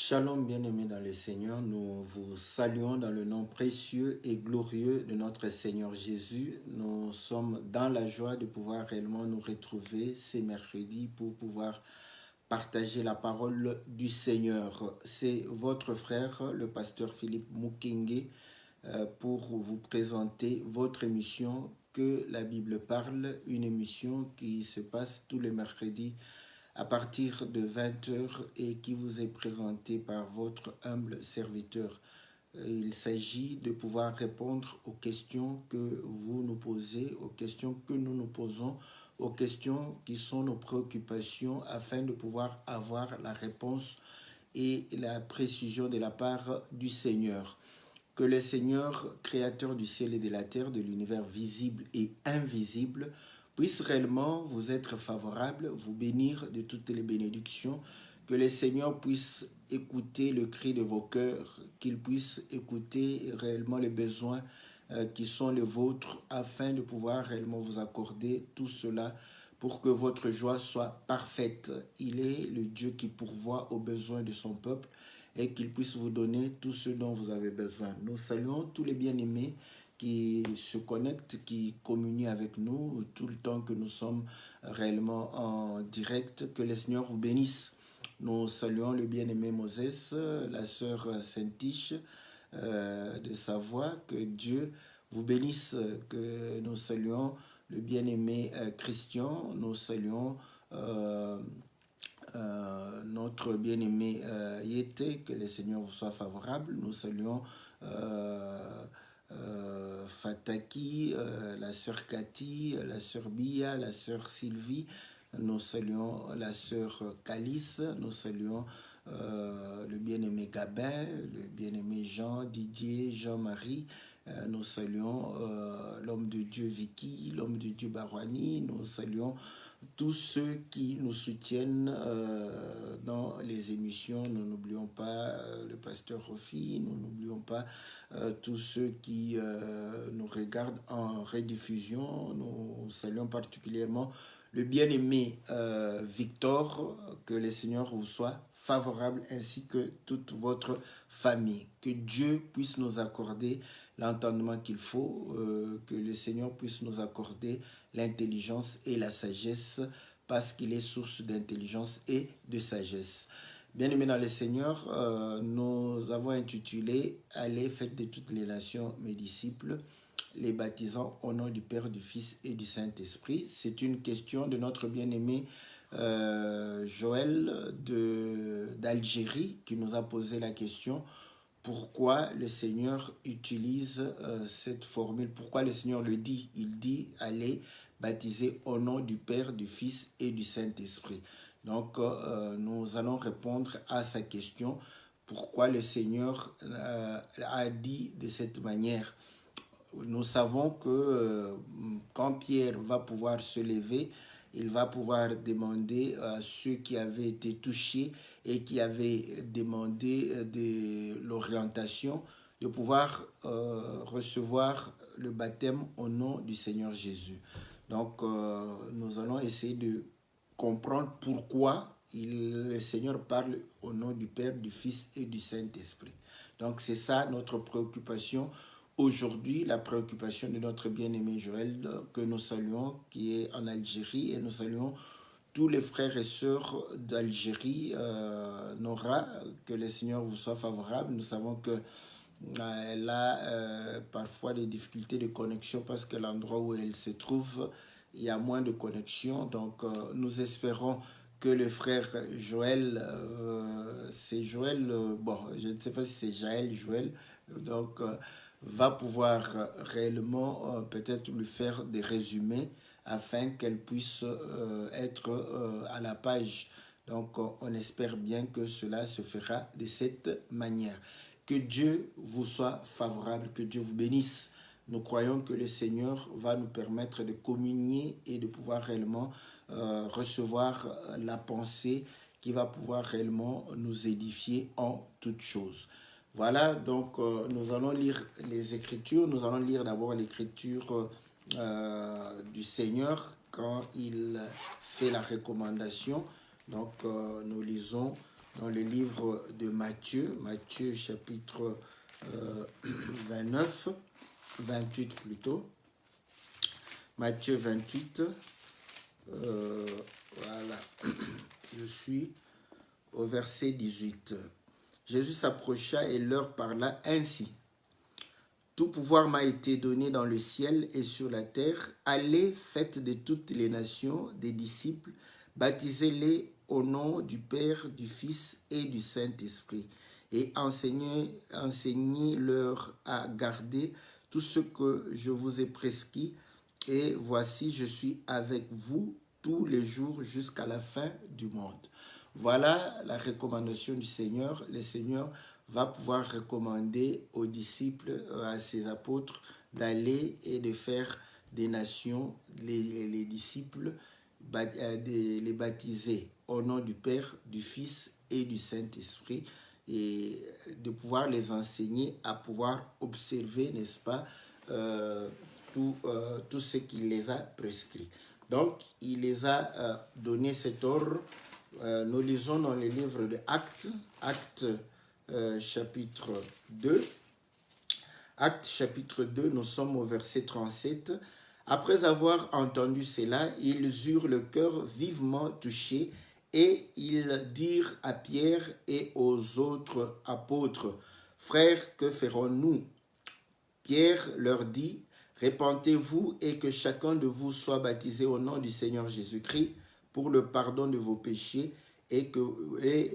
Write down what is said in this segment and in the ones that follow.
Shalom bien-aimés dans le Seigneur, nous vous saluons dans le nom précieux et glorieux de notre Seigneur Jésus. Nous sommes dans la joie de pouvoir réellement nous retrouver ces mercredis pour pouvoir partager la parole du Seigneur. C'est votre frère, le pasteur Philippe Mukenge, pour vous présenter votre émission Que la Bible parle, une émission qui se passe tous les mercredis à partir de 20 heures et qui vous est présenté par votre humble serviteur. Il s'agit de pouvoir répondre aux questions que vous nous posez, aux questions que nous nous posons, aux questions qui sont nos préoccupations afin de pouvoir avoir la réponse et la précision de la part du Seigneur. Que le Seigneur, créateur du ciel et de la terre, de l'univers visible et invisible, puisse réellement vous être favorable, vous bénir de toutes les bénédictions, que le Seigneur puisse écouter le cri de vos cœurs, qu'il puisse écouter réellement les besoins qui sont les vôtres, afin de pouvoir réellement vous accorder tout cela pour que votre joie soit parfaite. Il est le Dieu qui pourvoit aux besoins de son peuple et qu'il puisse vous donner tout ce dont vous avez besoin. Nous saluons tous les bien-aimés qui se connectent, qui communient avec nous tout le temps que nous sommes réellement en direct. Que le Seigneur vous bénisse. Nous saluons le bien-aimé Moses, la sœur Saint-Tiche de Savoie. Que Dieu vous bénisse. Que nous saluons le bien-aimé Christian. Nous saluons notre bien-aimé Yété, que le Seigneur vous soit favorable. Nous saluons Fataki, la sœur Cathy, la sœur Bia, la sœur Sylvie. Nous saluons la sœur Calice. Nous saluons le bien-aimé Gabin, le bien-aimé Jean, Didier, Jean-Marie. Nous saluons l'homme de Dieu Vicky, l'homme de Dieu Barouani. Nous saluons tous ceux qui nous soutiennent dans les émissions. Nous n'oublions pas le pasteur Rofi, nous n'oublions pas tous ceux qui nous regardent en rediffusion. Nous saluons particulièrement le bien-aimé Victor, que le Seigneur vous soit favorable, ainsi que toute votre famille. Que Dieu puisse nous accorder l'entendement qu'il faut, que le Seigneur puisse nous accorder l'intelligence et la sagesse, parce qu'il est source d'intelligence et de sagesse. Bien-aimés dans le Seigneur, nous avons intitulé « Allez, faites de toutes les nations mes disciples, les baptisant au nom du Père, du Fils et du Saint-Esprit ». C'est une question de notre bien-aimé Joël d'Algérie qui nous a posé la question « Pourquoi le Seigneur utilise cette formule? Pourquoi le Seigneur le dit? Il dit « Allez, baptisé au nom du Père, du Fils et du Saint-Esprit ». Donc, nous allons répondre à sa question. Pourquoi le Seigneur a dit de cette manière? Nous savons que quand Pierre va pouvoir se lever, il va pouvoir demander à ceux qui avaient été touchés et qui avaient demandé de l'orientation de pouvoir recevoir le baptême au nom du Seigneur Jésus. Donc, nous allons essayer de comprendre pourquoi le Seigneur parle au nom du Père, du Fils et du Saint-Esprit. Donc, c'est ça notre préoccupation aujourd'hui, la préoccupation de notre bien-aimé Joël, que nous saluons, qui est en Algérie, et nous saluons tous les frères et sœurs d'Algérie. Nora, que le Seigneur vous soit favorable. Nous savons que elle a parfois des difficultés de connexion parce que l'endroit où elle se trouve, il y a moins de connexion. Donc, nous espérons que le frère Joël, c'est Joël, bon, je ne sais pas si c'est Jaël, Joël, donc va pouvoir réellement peut-être lui faire des résumés afin qu'elle puisse être à la page. Donc, on espère bien que cela se fera de cette manière. Que Dieu vous soit favorable, que Dieu vous bénisse. Nous croyons que le Seigneur va nous permettre de communier et de pouvoir réellement recevoir la pensée qui va pouvoir réellement nous édifier en toutes choses. Voilà, donc nous allons lire les Écritures. Nous allons lire d'abord l'Écriture du Seigneur quand il fait la recommandation. Donc nous lisons dans le livre de Matthieu, Matthieu chapitre 29, 28 plutôt. Matthieu 28, voilà, je suis au verset 18. Jésus s'approcha et leur parla ainsi. Tout pouvoir m'a été donné dans le ciel et sur la terre. Allez, faites de toutes les nations des disciples, baptisez-les au nom du Père, du Fils et du Saint-Esprit, et enseignez-leur à garder tout ce que je vous ai prescrit. Et voici, je suis avec vous tous les jours jusqu'à la fin du monde. Voilà la recommandation du Seigneur. Le Seigneur va pouvoir recommander aux disciples, à ses apôtres, d'aller et de faire des nations, les disciples, de les baptiser au nom du Père, du Fils et du Saint-Esprit, et de pouvoir les enseigner à pouvoir observer, n'est-ce pas, tout ce qu'il les a prescrits. Donc, il les a donné cet ordre. Nous lisons dans le livre de Actes, Actes chapitre 2. Actes chapitre 2, nous sommes au verset 37. Après avoir entendu cela, ils eurent le cœur vivement touché et ils dirent à Pierre et aux autres apôtres, « Frères, que ferons-nous » Pierre leur dit, « Repentez-vous et que chacun de vous soit baptisé au nom du Seigneur Jésus-Christ pour le pardon de vos péchés et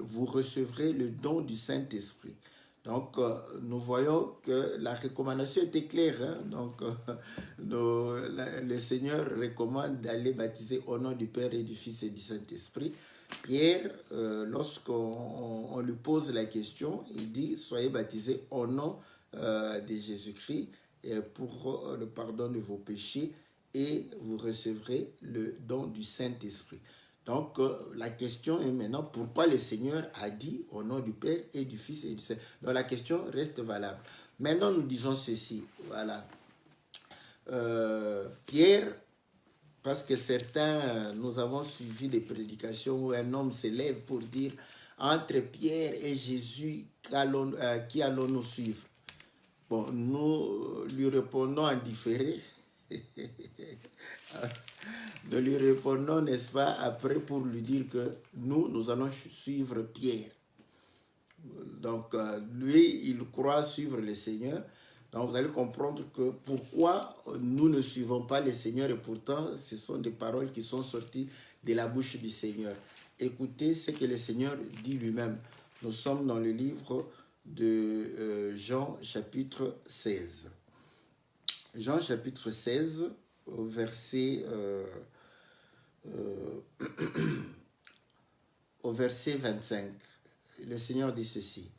vous recevrez le don du Saint-Esprit. » Donc, nous voyons que la recommandation était claire. Hein? Donc, le Seigneur recommande d'aller baptiser au nom du Père et du Fils et du Saint-Esprit. Pierre, lorsqu'on lui pose la question, il dit, soyez baptisés au nom de Jésus-Christ pour le pardon de vos péchés et vous recevrez le don du Saint-Esprit. Donc, la question est maintenant, pourquoi le Seigneur a dit au nom du Père et du Fils et du Saint? Donc, la question reste valable. Maintenant, nous disons ceci, voilà. Pierre, parce que certains, nous avons suivi des prédications où un homme s'élève pour dire, entre Pierre et Jésus, qui allons-nous suivre? Bon, nous lui répondons en différé. Nous lui répondons, n'est-ce pas, après pour lui dire que nous allons suivre Pierre. Donc, lui, il croit suivre le Seigneur. Donc, vous allez comprendre que pourquoi nous ne suivons pas le Seigneur et pourtant, ce sont des paroles qui sont sorties de la bouche du Seigneur. Écoutez ce que le Seigneur dit lui-même. Nous sommes dans le livre de Jean chapitre 16. Jean chapitre 16, au verset, au verset 25. Le Seigneur dit ceci.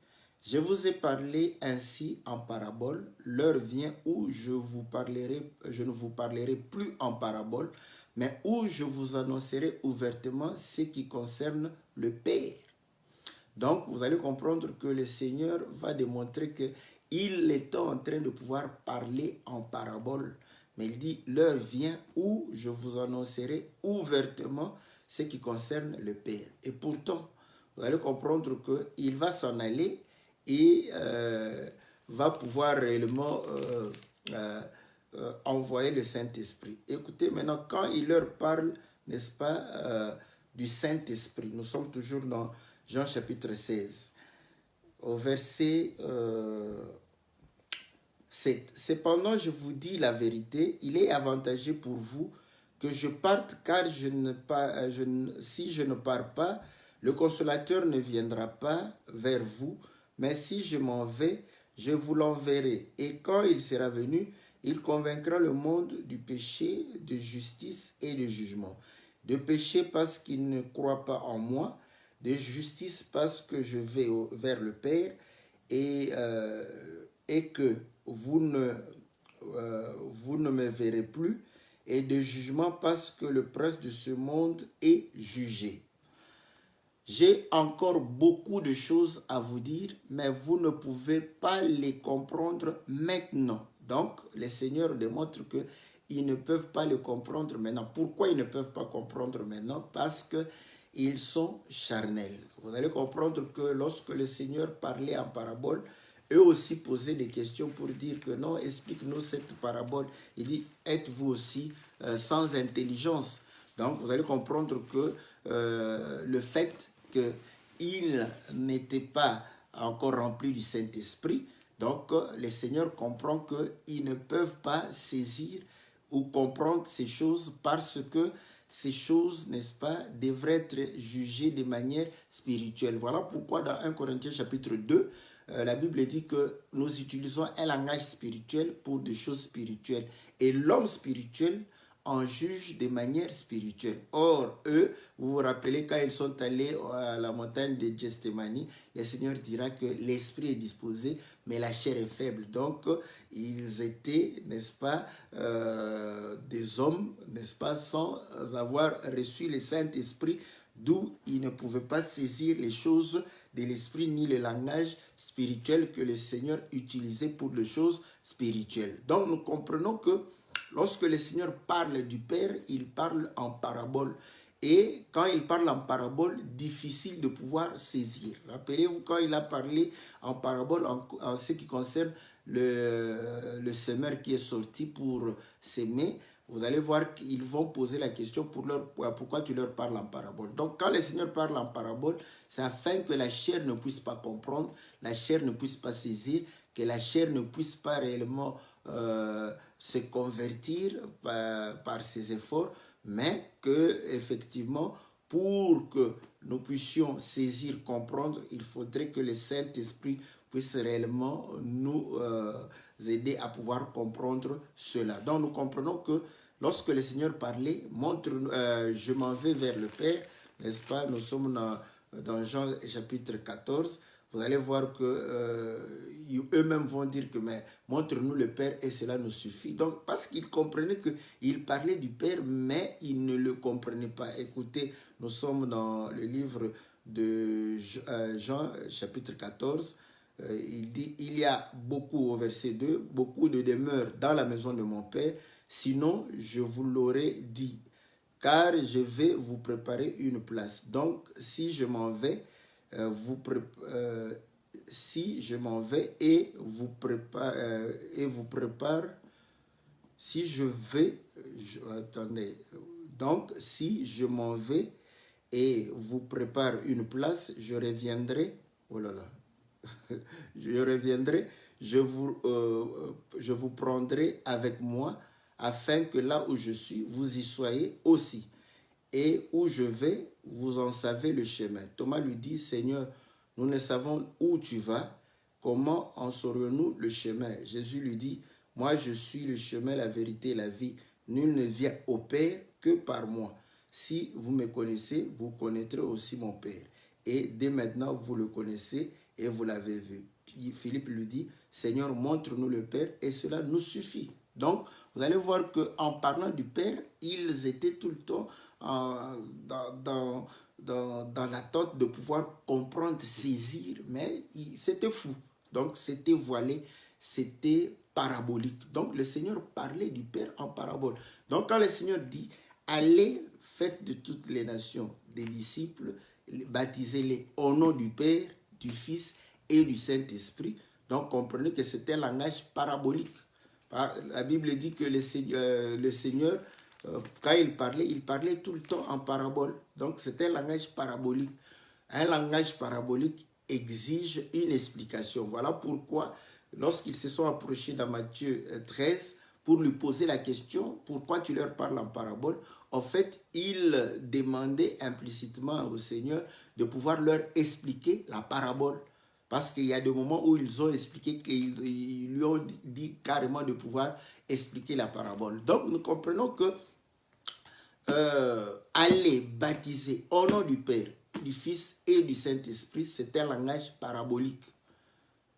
Je vous ai parlé ainsi en parabole. L'heure vient où je ne vous parlerai plus en parabole, mais où je vous annoncerai ouvertement ce qui concerne le Père. Donc, vous allez comprendre que le Seigneur va démontrer qu'il est en train de pouvoir parler en parabole. Mais il dit, l'heure vient où je vous annoncerai ouvertement ce qui concerne le Père. Et pourtant, vous allez comprendre qu'il va s'en aller et va pouvoir réellement envoyer le Saint-Esprit. Écoutez, maintenant, quand il leur parle, n'est-ce pas, du Saint-Esprit, nous sommes toujours dans Jean chapitre 16, au verset 7. Cependant, je vous dis la vérité, il est avantageux pour vous que je parte, car si je ne pars pas, le Consolateur ne viendra pas vers vous, mais si je m'en vais, je vous l'enverrai. Et quand il sera venu, il convaincra le monde du péché, de justice et de jugement. De péché parce qu'il ne croit pas en moi, de justice parce que je vais vers le Père et que vous ne me verrez plus, et de jugement parce que le prince de ce monde est jugé. J'ai encore beaucoup de choses à vous dire, mais vous ne pouvez pas les comprendre maintenant. Donc, le Seigneur démontre qu'ils ne peuvent pas le comprendre maintenant. Pourquoi ils ne peuvent pas comprendre maintenant? Parce que ils sont charnels. Vous allez comprendre que lorsque le Seigneur parlait en parabole, eux aussi posaient des questions pour dire que non, explique-nous cette parabole. Il dit, êtes-vous aussi sans intelligence? Donc, vous allez comprendre que le fait qu'ils n'étaient pas encore remplis du Saint-Esprit, donc le Seigneur comprend qu'ils ne peuvent pas saisir ou comprendre ces choses parce que ces choses, n'est-ce pas, devraient être jugées de manière spirituelle. Voilà pourquoi dans 1 Corinthiens chapitre 2, la Bible dit que nous utilisons un langage spirituel pour des choses spirituelles. Et l'homme spirituel en juge de manière spirituelle. Or, eux, vous vous rappelez, quand ils sont allés à la montagne de Gethsémani, le Seigneur dira que l'esprit est disposé, mais la chair est faible. Donc, ils étaient, n'est-ce pas, des hommes, n'est-ce pas, sans avoir reçu le Saint-Esprit, d'où ils ne pouvaient pas saisir les choses de l'esprit ni le langage spirituel que le Seigneur utilisait pour les choses spirituelles. Donc, nous comprenons que lorsque le Seigneur parle du Père, il parle en parabole. Et quand il parle en parabole, difficile de pouvoir saisir. Rappelez-vous quand il a parlé en parabole en ce qui concerne le semeur qui est sorti pour s'aimer. Vous allez voir qu'ils vont poser la question pourquoi tu leur parles en parabole. Donc quand le Seigneur parle en parabole, c'est afin que la chair ne puisse pas comprendre, la chair ne puisse pas saisir, que la chair ne puisse pas réellement se convertir par ses efforts, mais que effectivement, pour que nous puissions saisir, comprendre, il faudrait que le Saint-Esprit puisse réellement nous aider à pouvoir comprendre cela. Donc nous comprenons que lorsque le Seigneur parlait, je m'en vais vers le Père, n'est-ce pas? Nous sommes dans Jean chapitre 14. Vous allez voir que eux-mêmes vont dire que mais montre-nous le Père et cela nous suffit. Donc parce qu'ils comprenaient qu'il parlait du Père, mais ils ne le comprenaient pas. Écoutez, nous sommes dans le livre de Jean chapitre 14. Il dit, il y a beaucoup, au verset 2, beaucoup de demeures dans la maison de mon Père, sinon je vous l'aurais dit, car je vais vous préparer une place. Donc si je m'en vais, si je m'en vais et vous prépare, si je vais, attendez, donc si je m'en vais et vous prépare une place, je reviendrai, oh là là, je reviendrai, je vous prendrai avec moi, afin que là où je suis, vous y soyez aussi. Et où je vais, vous en savez le chemin. Thomas lui dit, Seigneur, nous ne savons où tu vas, comment en saurions-nous le chemin? Jésus lui dit, moi je suis le chemin, la vérité et la vie. Nul ne vient au Père que par moi. Si vous me connaissez, vous connaîtrez aussi mon Père. Et dès maintenant, vous le connaissez et vous l'avez vu. Puis Philippe lui dit, Seigneur, montre-nous le Père et cela nous suffit. Donc, vous allez voir qu'en parlant du Père, ils étaient tout le temps dans l'attente de pouvoir comprendre, saisir, mais c'était fou. Donc, c'était voilé, c'était parabolique. Donc, le Seigneur parlait du Père en parabole. Donc, quand le Seigneur dit, allez, faites de toutes les nations des disciples, baptisez-les au nom du Père, du Fils et du Saint-Esprit. Donc, comprenez que c'était un langage parabolique. La Bible dit que le Seigneur, quand il parlait tout le temps en parabole. Donc, c'était un langage parabolique. Un langage parabolique exige une explication. Voilà pourquoi, lorsqu'ils se sont approchés dans Matthieu 13, pour lui poser la question, pourquoi tu leur parles en parabole? En fait, il demandait implicitement au Seigneur de pouvoir leur expliquer la parabole. Parce qu'il y a des moments où ils ont expliqué, qu'ils lui ont dit carrément de pouvoir expliquer la parabole. Donc, nous comprenons que aller baptiser au nom du Père, du Fils et du Saint-Esprit, c'est un langage parabolique.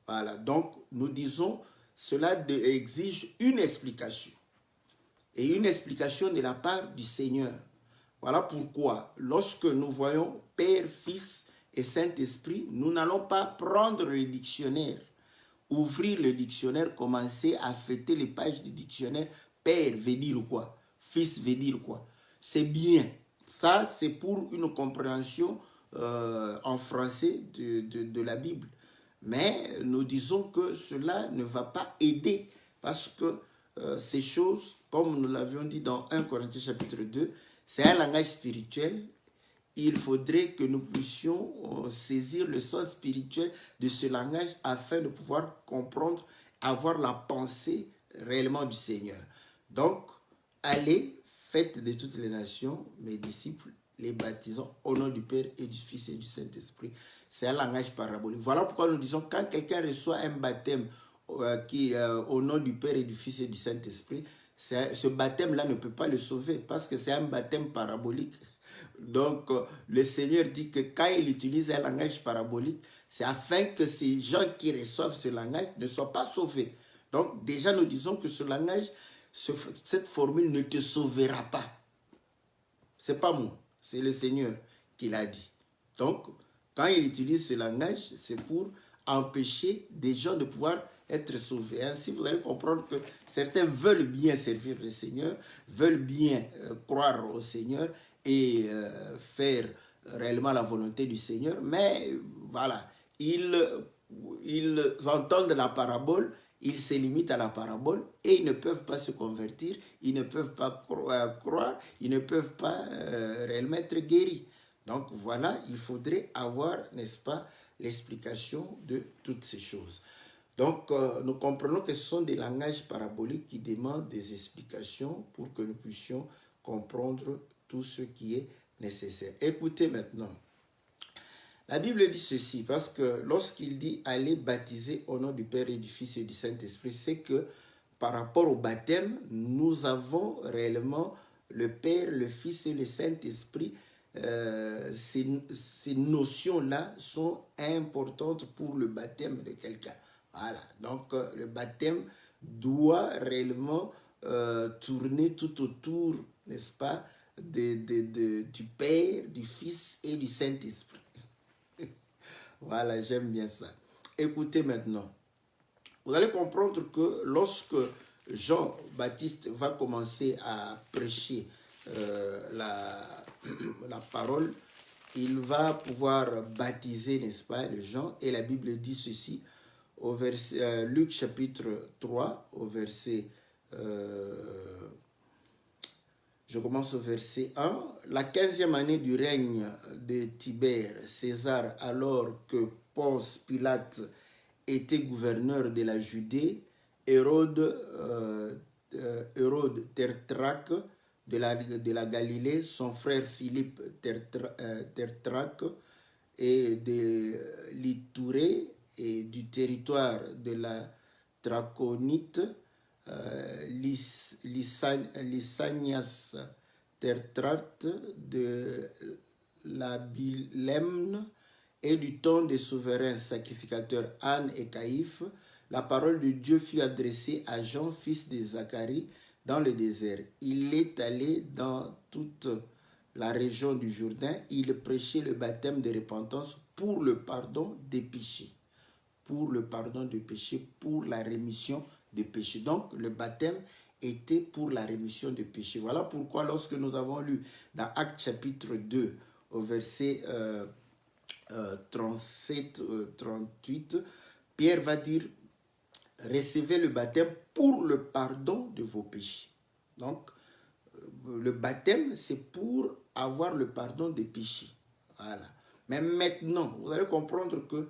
Voilà, donc nous disons, cela exige une explication. Et une explication de la part du Seigneur. Voilà pourquoi, lorsque nous voyons Père, Fils et Saint-Esprit, nous n'allons pas prendre le dictionnaire, ouvrir le dictionnaire, commencer à fêter les pages du dictionnaire. Père veut dire quoi? Fils veut dire quoi? C'est bien, Ça, c'est pour une compréhension en français de la Bible. Mais nous disons que cela ne va pas aider parce que ces choses, comme nous l'avions dit dans 1 Corinthiens chapitre 2, c'est un langage spirituel. Il faudrait que nous puissions saisir le sens spirituel de ce langage afin de pouvoir comprendre, avoir la pensée réellement du Seigneur. Donc, allez, faites de toutes les nations mes disciples, les baptisant au nom du Père et du Fils et du Saint-Esprit. C'est un langage parabolique. Voilà pourquoi nous disons quand quelqu'un reçoit un baptême au nom du Père et du Fils et du Saint-Esprit, ce baptême-là ne peut pas le sauver parce que c'est un baptême parabolique. Donc, le Seigneur dit que quand il utilise un langage parabolique, c'est afin que ces gens qui reçoivent ce langage ne soient pas sauvés. Donc, déjà, nous disons que ce langage, cette formule ne te sauvera pas. Ce n'est pas moi, c'est le Seigneur qui l'a dit. Donc, quand il utilise ce langage, c'est pour empêcher des gens de pouvoir être sauvés. Ainsi, vous allez comprendre que certains veulent bien servir le Seigneur, veulent bien croire au Seigneur et faire réellement la volonté du Seigneur, mais voilà, ils entendent la parabole, ils se limitent à la parabole et ils ne peuvent pas se convertir, ils ne peuvent pas croire, ils ne peuvent pas réellement être guéris. Donc voilà, il faudrait avoir, n'est-ce pas, l'explication de toutes ces choses. Donc nous comprenons que ce sont des langages paraboliques qui demandent des explications pour que nous puissions comprendre tout ce qui est nécessaire. Écoutez maintenant. La Bible dit ceci, parce que lorsqu'il dit « Allez baptiser au nom du Père et du Fils et du Saint-Esprit », c'est que par rapport au baptême, nous avons réellement le Père, le Fils et le Saint-Esprit. Ces notions-là sont importantes pour le baptême de quelqu'un. Voilà, donc le baptême doit réellement tourner tout autour, n'est-ce pas, du Père, du Fils et du Saint-Esprit. Voilà, j'aime bien ça. Écoutez maintenant. Vous allez comprendre que lorsque Jean-Baptiste va commencer à prêcher la parole, il va pouvoir baptiser, n'est-ce pas, les gens. Et la Bible dit ceci, au verset, Luc chapitre 3, au verset... je commence au verset 1. La 15e année du règne de Tibère, César, alors que Ponce Pilate était gouverneur de la Judée, Hérode Tertraque de la Galilée, son frère Philippe Tertraque, et de l'Itourée et du territoire de la Traconite, Lysanias Tertrate de la Bilemne et du temps des souverains sacrificateurs Anne et Caïphe, la parole de Dieu fut adressée à Jean, fils de Zacharie, dans le désert. Il est allé dans toute la région du Jourdain, il prêchait le baptême de repentance pour le pardon des péchés. Pour le pardon des péchés, pour la rémission des péchés. Donc, le baptême était pour la rémission des péchés. Voilà pourquoi lorsque nous avons lu dans Actes chapitre 2, au verset 37-38, Pierre va dire, recevez le baptême pour le pardon de vos péchés. Donc, le baptême, c'est pour avoir le pardon des péchés. Voilà. Mais maintenant, vous allez comprendre que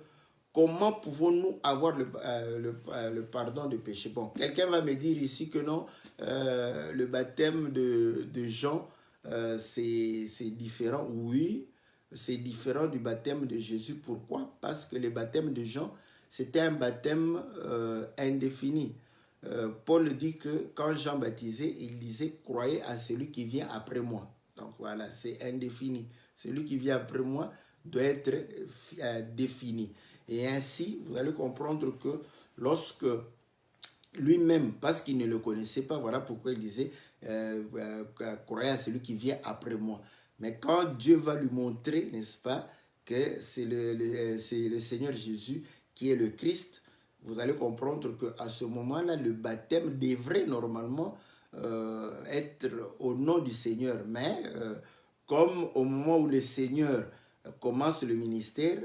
comment pouvons-nous avoir le pardon des péchés? Bon, quelqu'un va me dire ici que non, le baptême de Jean, c'est différent. Oui, c'est différent du baptême de Jésus. Pourquoi? Parce que le baptême de Jean, c'était un baptême indéfini. Paul dit que quand Jean baptisait, il disait « Croyez à celui qui vient après moi ». Donc voilà, c'est indéfini. Celui qui vient après moi doit être défini. Et ainsi, vous allez comprendre que lorsque lui-même, parce qu'il ne le connaissait pas, voilà pourquoi il disait croyez à celui qui vient après moi. Mais quand Dieu va lui montrer, n'est-ce pas, que c'est le Seigneur Jésus qui est le Christ, vous allez comprendre qu'à ce moment-là, le baptême devrait normalement être au nom du Seigneur. Mais comme au moment où le Seigneur commence le ministère,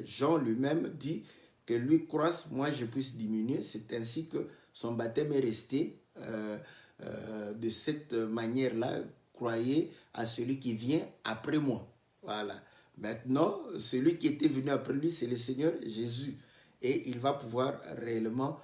Jean lui-même dit que lui croisse, moi je puisse diminuer. C'est ainsi que son baptême est resté de cette manière-là. Croyez à celui qui vient après moi. Voilà. Maintenant, celui qui était venu après lui, c'est le Seigneur Jésus. Et il va pouvoir réellement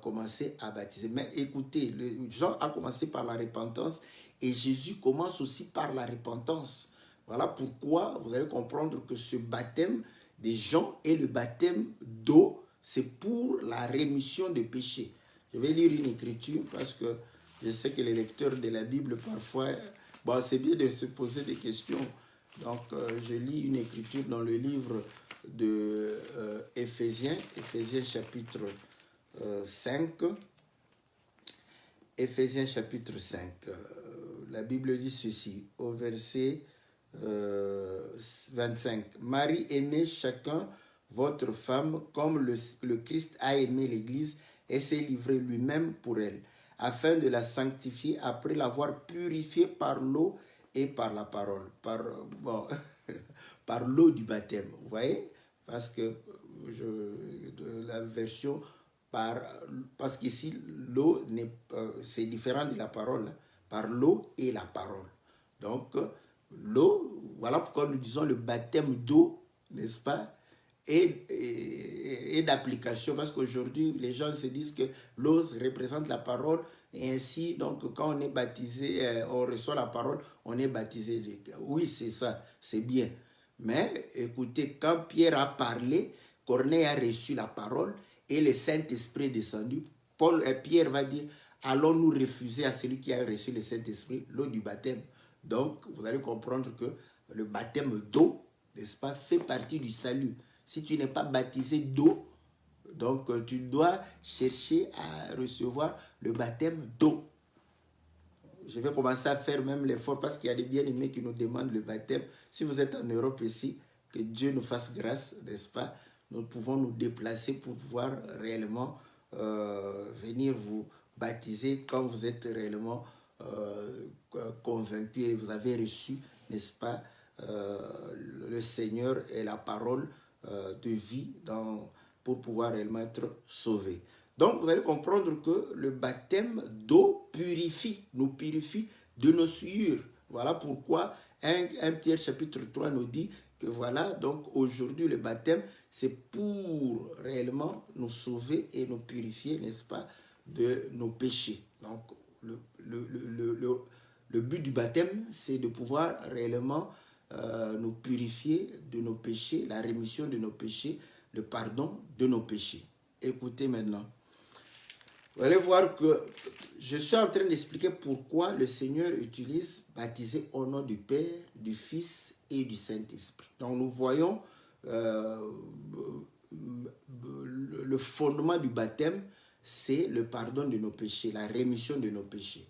commencer à baptiser. Mais écoutez, Jean a commencé par la repentance et Jésus commence aussi par la repentance. Voilà pourquoi vous allez comprendre que ce baptême des gens et le baptême d'eau, c'est pour la rémission des péchés. Je vais lire une écriture parce que je sais que les lecteurs de la Bible, parfois, bon, c'est bien de se poser des questions. Donc, je lis une écriture dans le livre de Éphésiens, Éphésiens chapitre 5. Éphésiens chapitre 5. La Bible dit ceci, au verset 25. Marie, aimez chacun votre femme comme le Christ a aimé l'Église et s'est livré lui-même pour elle, afin de la sanctifier après l'avoir purifiée par l'eau et par la parole. Par l'eau du baptême. Vous voyez? Parce que la version parce qu'ici l'eau c'est différent de la parole. Par l'eau et la parole. Donc l'eau, voilà pourquoi nous disons le baptême d'eau, n'est-ce pas? Et d'application, parce qu'aujourd'hui les gens se disent que l'eau représente la parole et ainsi donc quand on est baptisé, on reçoit la parole, on est baptisé. Oui, c'est ça, c'est bien. Mais écoutez, quand Pierre a parlé, Corneille a reçu la parole et le Saint-Esprit est descendu. Pierre va dire, allons-nous refuser à celui qui a reçu le Saint-Esprit l'eau du baptême? Donc, vous allez comprendre que le baptême d'eau, n'est-ce pas, fait partie du salut. Si tu n'es pas baptisé d'eau, donc tu dois chercher à recevoir le baptême d'eau. Je vais commencer à faire même l'effort parce qu'il y a des bien-aimés qui nous demandent le baptême. Si vous êtes en Europe ici, que Dieu nous fasse grâce, n'est-ce pas? Nous pouvons nous déplacer pour pouvoir réellement venir vous baptiser quand vous êtes réellement convaincu et vous avez reçu, n'est-ce pas, le Seigneur et la parole de vie pour pouvoir réellement être sauvé. Donc, vous allez comprendre que le baptême d'eau nous purifie de nos souillures. Voilà pourquoi 1 Pierre chapitre 3 nous dit que voilà, donc aujourd'hui le baptême, c'est pour réellement nous sauver et nous purifier, n'est-ce pas, de nos péchés. Donc, le but du baptême, c'est de pouvoir réellement nous purifier de nos péchés, la rémission de nos péchés, le pardon de nos péchés. Écoutez maintenant. Vous allez voir que je suis en train d'expliquer pourquoi le Seigneur utilise baptiser au nom du Père, du Fils et du Saint-Esprit. Donc nous voyons le fondement du baptême, c'est le pardon de nos péchés, la rémission de nos péchés.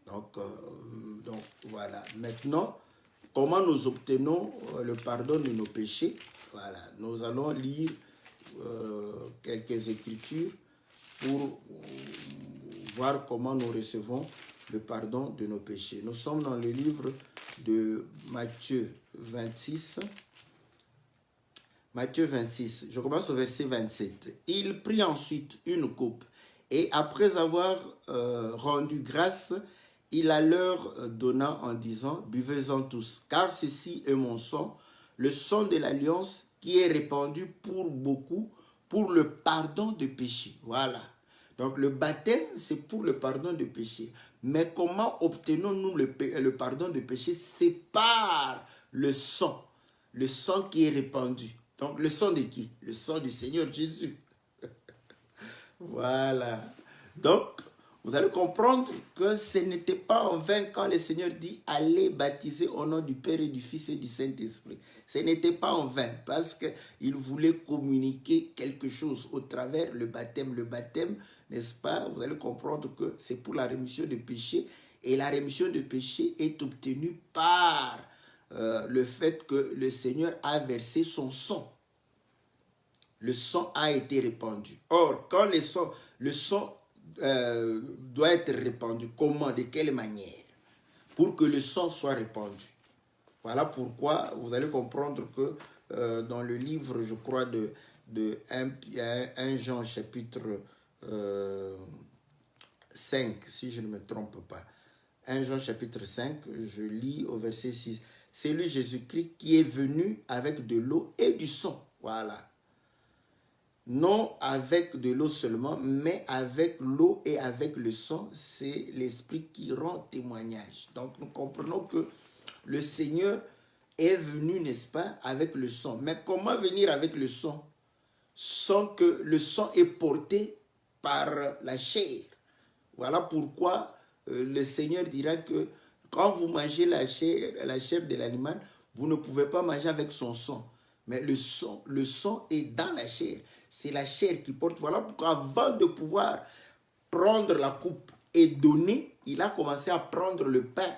Donc voilà. Maintenant, comment nous obtenons le pardon de nos péchés? Voilà. Nous allons lire quelques écritures pour voir comment nous recevons le pardon de nos péchés. Nous sommes dans le livre de Matthieu 26. Matthieu 26, je commence au verset 27. Il prit ensuite une coupe et après avoir rendu grâce, il la leur donna en disant, buvez-en tous, car ceci est mon sang, le sang de l'alliance qui est répandu pour beaucoup, pour le pardon de péchés. Voilà. Donc le baptême, c'est pour le pardon de péchés. Mais comment obtenons-nous le pardon de péchés? C'est par le sang qui est répandu. Donc le sang de qui? Le sang du Seigneur Jésus. Voilà. Donc, vous allez comprendre que ce n'était pas en vain quand le Seigneur dit « Allez baptiser au nom du Père et du Fils et du Saint-Esprit ». Ce n'était pas en vain parce qu'il voulait communiquer quelque chose au travers le baptême. Le baptême, n'est-ce pas? Vous allez comprendre que c'est pour la rémission des péchés. Et la rémission des péchés est obtenue par le fait que le Seigneur a versé son sang. Le sang a été répandu. Or, quand le sang doit être répandu, comment, de quelle manière? Pour que le sang soit répandu. Voilà pourquoi vous allez comprendre que dans le livre, je crois, de 1 Jean chapitre 5, si je ne me trompe pas. 1 Jean chapitre 5, je lis au verset 6. C'est lui Jésus-Christ qui est venu avec de l'eau et du sang. Voilà. Non avec de l'eau seulement, mais avec l'eau et avec le sang, c'est l'Esprit qui rend témoignage. Donc nous comprenons que le Seigneur est venu, n'est-ce pas, avec le sang. Mais comment venir avec le sang sans que le sang est porté par la chair? Voilà pourquoi le Seigneur dira que quand vous mangez la chair de l'animal, vous ne pouvez pas manger avec son sang. Mais le sang est dans la chair. C'est la chair qui porte. Voilà pourquoi avant de pouvoir prendre la coupe et donner, il a commencé à prendre le pain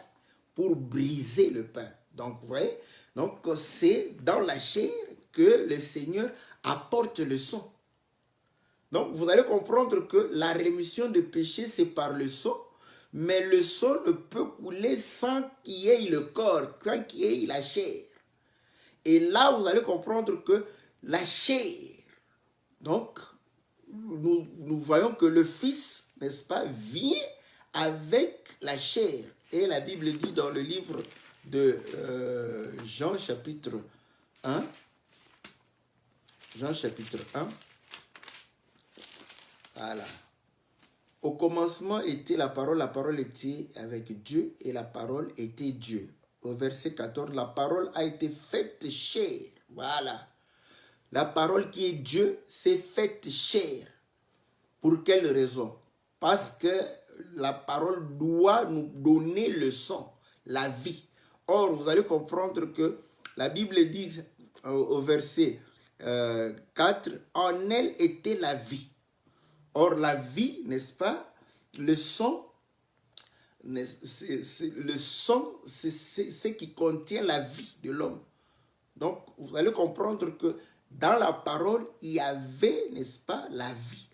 pour briser le pain. Donc, vous voyez, donc c'est dans la chair que le Seigneur apporte le sang. Donc, vous allez comprendre que la rémission de péché, c'est par le sang, mais le sang ne peut couler sans qu'il y ait le corps, sans qu'il y ait la chair. Et là, vous allez comprendre que la chair, donc, nous voyons que le Fils, n'est-ce pas, vient avec la chair. Et la Bible dit dans le livre de Jean chapitre 1, Jean chapitre 1, voilà. Au commencement était la parole était avec Dieu et la parole était Dieu. Au verset 14, la parole a été faite chair. Voilà. La parole qui est Dieu s'est faite chair. Pour quelle raison? Parce que la parole doit nous donner le sang, la vie. Or, vous allez comprendre que la Bible dit au verset 4, en elle était la vie. Or, la vie, n'est-ce pas, le sang, c'est ce qui contient la vie de l'homme. Donc, vous allez comprendre que dans la parole, il y avait, n'est-ce pas, la vie.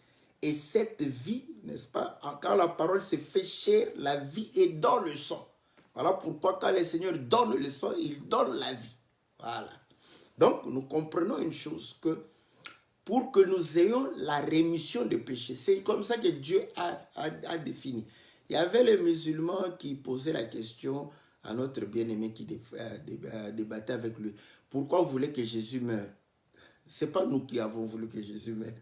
Et cette vie, n'est-ce pas, quand la parole se fait chair, la vie est dans le sang. Voilà pourquoi quand le Seigneur donne le sang, il donne la vie. Voilà. Donc, nous comprenons une chose, que pour que nous ayons la rémission de péché, c'est comme ça que Dieu a défini. Il y avait les musulmans qui posaient la question à notre bien-aimé qui débattait avec lui. Pourquoi vous voulez que Jésus meure? Ce n'est pas nous qui avons voulu que Jésus meure.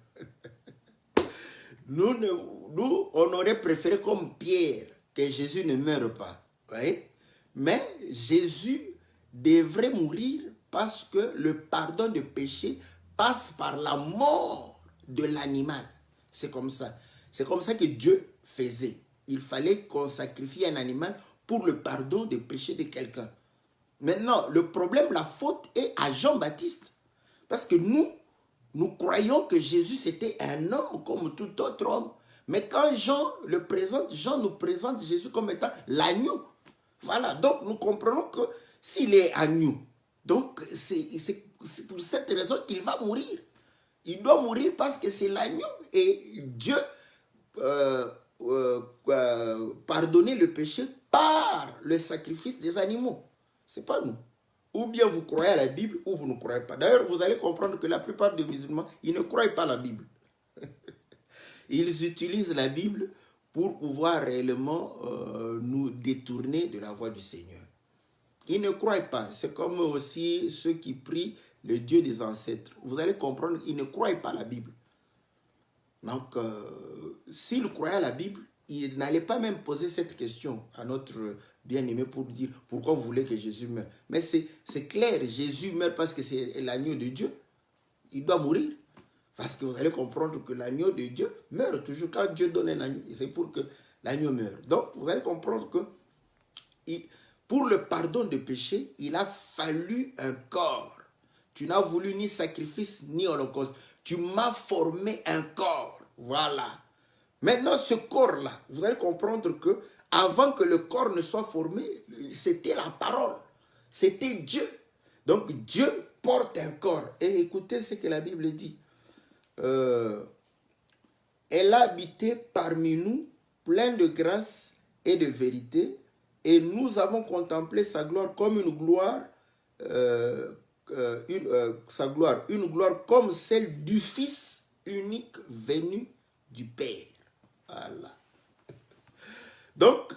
Nous, on aurait préféré comme Pierre que Jésus ne meure pas. Voyez? Mais Jésus devrait mourir parce que le pardon de péché passe par la mort de l'animal. C'est comme ça. C'est comme ça que Dieu faisait. Il fallait qu'on sacrifie un animal pour le pardon des péchés de quelqu'un. Maintenant, le problème, la faute est à Jean-Baptiste. Parce que nous croyons que Jésus c'était un homme comme tout autre homme. Mais quand Jean le présente, Jean nous présente Jésus comme étant l'agneau. Voilà, donc nous comprenons que s'il est agneau, donc c'est pour cette raison qu'il va mourir. Il doit mourir parce que c'est l'agneau. Et Dieu pardonnait le péché par le sacrifice des animaux. Ce n'est pas nous. Ou bien vous croyez à la Bible ou vous ne croyez pas. D'ailleurs, vous allez comprendre que la plupart des musulmans, ils ne croient pas à la Bible. Ils utilisent la Bible pour pouvoir réellement nous détourner de la voie du Seigneur. Ils ne croient pas. C'est comme aussi ceux qui prient le Dieu des ancêtres. Vous allez comprendre, ils ne croient pas à la Bible. Donc, s'ils croyaient à la Bible, ils n'allaient pas même poser cette question à notre bien-aimé pour dire pourquoi vous voulez que Jésus meure. Mais c'est clair, Jésus meurt parce que c'est l'agneau de Dieu. Il doit mourir. Parce que vous allez comprendre que l'agneau de Dieu meurt toujours. Quand Dieu donne un agneau, c'est pour que l'agneau meure. Donc, vous allez comprendre que pour le pardon de péché, il a fallu un corps. Tu n'as voulu ni sacrifice, ni holocauste. Tu m'as formé un corps. Voilà. Maintenant, ce corps-là, vous allez comprendre que avant que le corps ne soit formé, c'était la parole. C'était Dieu. Donc, Dieu porte un corps. Et écoutez ce que la Bible dit. Elle a habité parmi nous, pleine de grâce et de vérité, et nous avons contemplé sa gloire comme une gloire sa gloire, une gloire comme celle du Fils unique venu du Père. Voilà. Donc,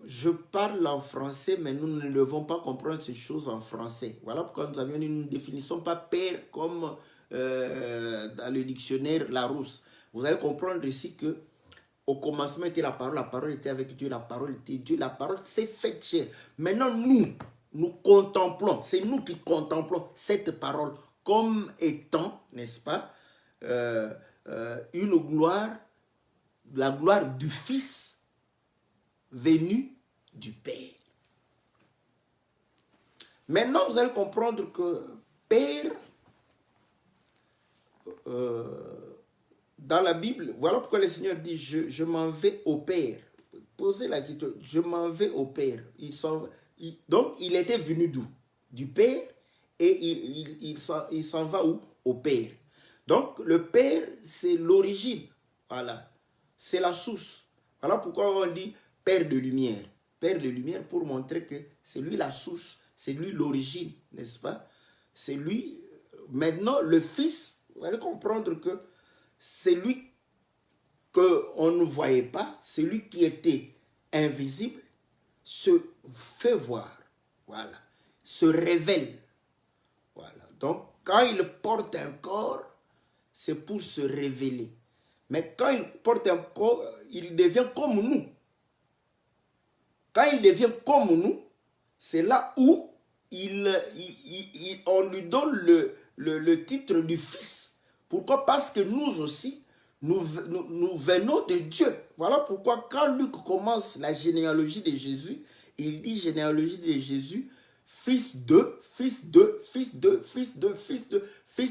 je parle en français, mais nous ne devons pas comprendre ces choses en français. Voilà pourquoi nous avions dit, nous ne définissons pas Père comme dans le dictionnaire Larousse. Vous allez comprendre ici que au commencement était la parole était avec Dieu, la parole était Dieu, la parole s'est faite chair. Maintenant, nous contemplons, c'est nous qui contemplons cette parole comme étant, n'est-ce pas, une gloire, la gloire du Fils venu du Père. Maintenant, vous allez comprendre que Père, dans la Bible, voilà pourquoi le Seigneur dit, je m'en vais au Père. Posez la question, je m'en vais au Père. Donc, il était venu d'où? Du Père, et il s'en va où? Au Père. Donc, le Père, c'est l'origine. Voilà. C'est la source. Voilà pourquoi on dit Père de lumière. Père de lumière pour montrer que c'est lui la source, c'est lui l'origine, n'est-ce pas? C'est lui. Maintenant, le Fils, vous allez comprendre que c'est lui qu'on ne voyait pas, c'est lui qui était invisible, se fait voir. Voilà. Se révèle. Voilà. Donc, quand il porte un corps, c'est pour se révéler. Mais quand il porte un corps, il devient comme nous. Quand il devient comme nous, c'est là où on lui donne le titre du Fils. Pourquoi? Parce que nous aussi, nous venons de Dieu. Voilà pourquoi quand Luc commence la généalogie de Jésus, il dit généalogie de Jésus, fils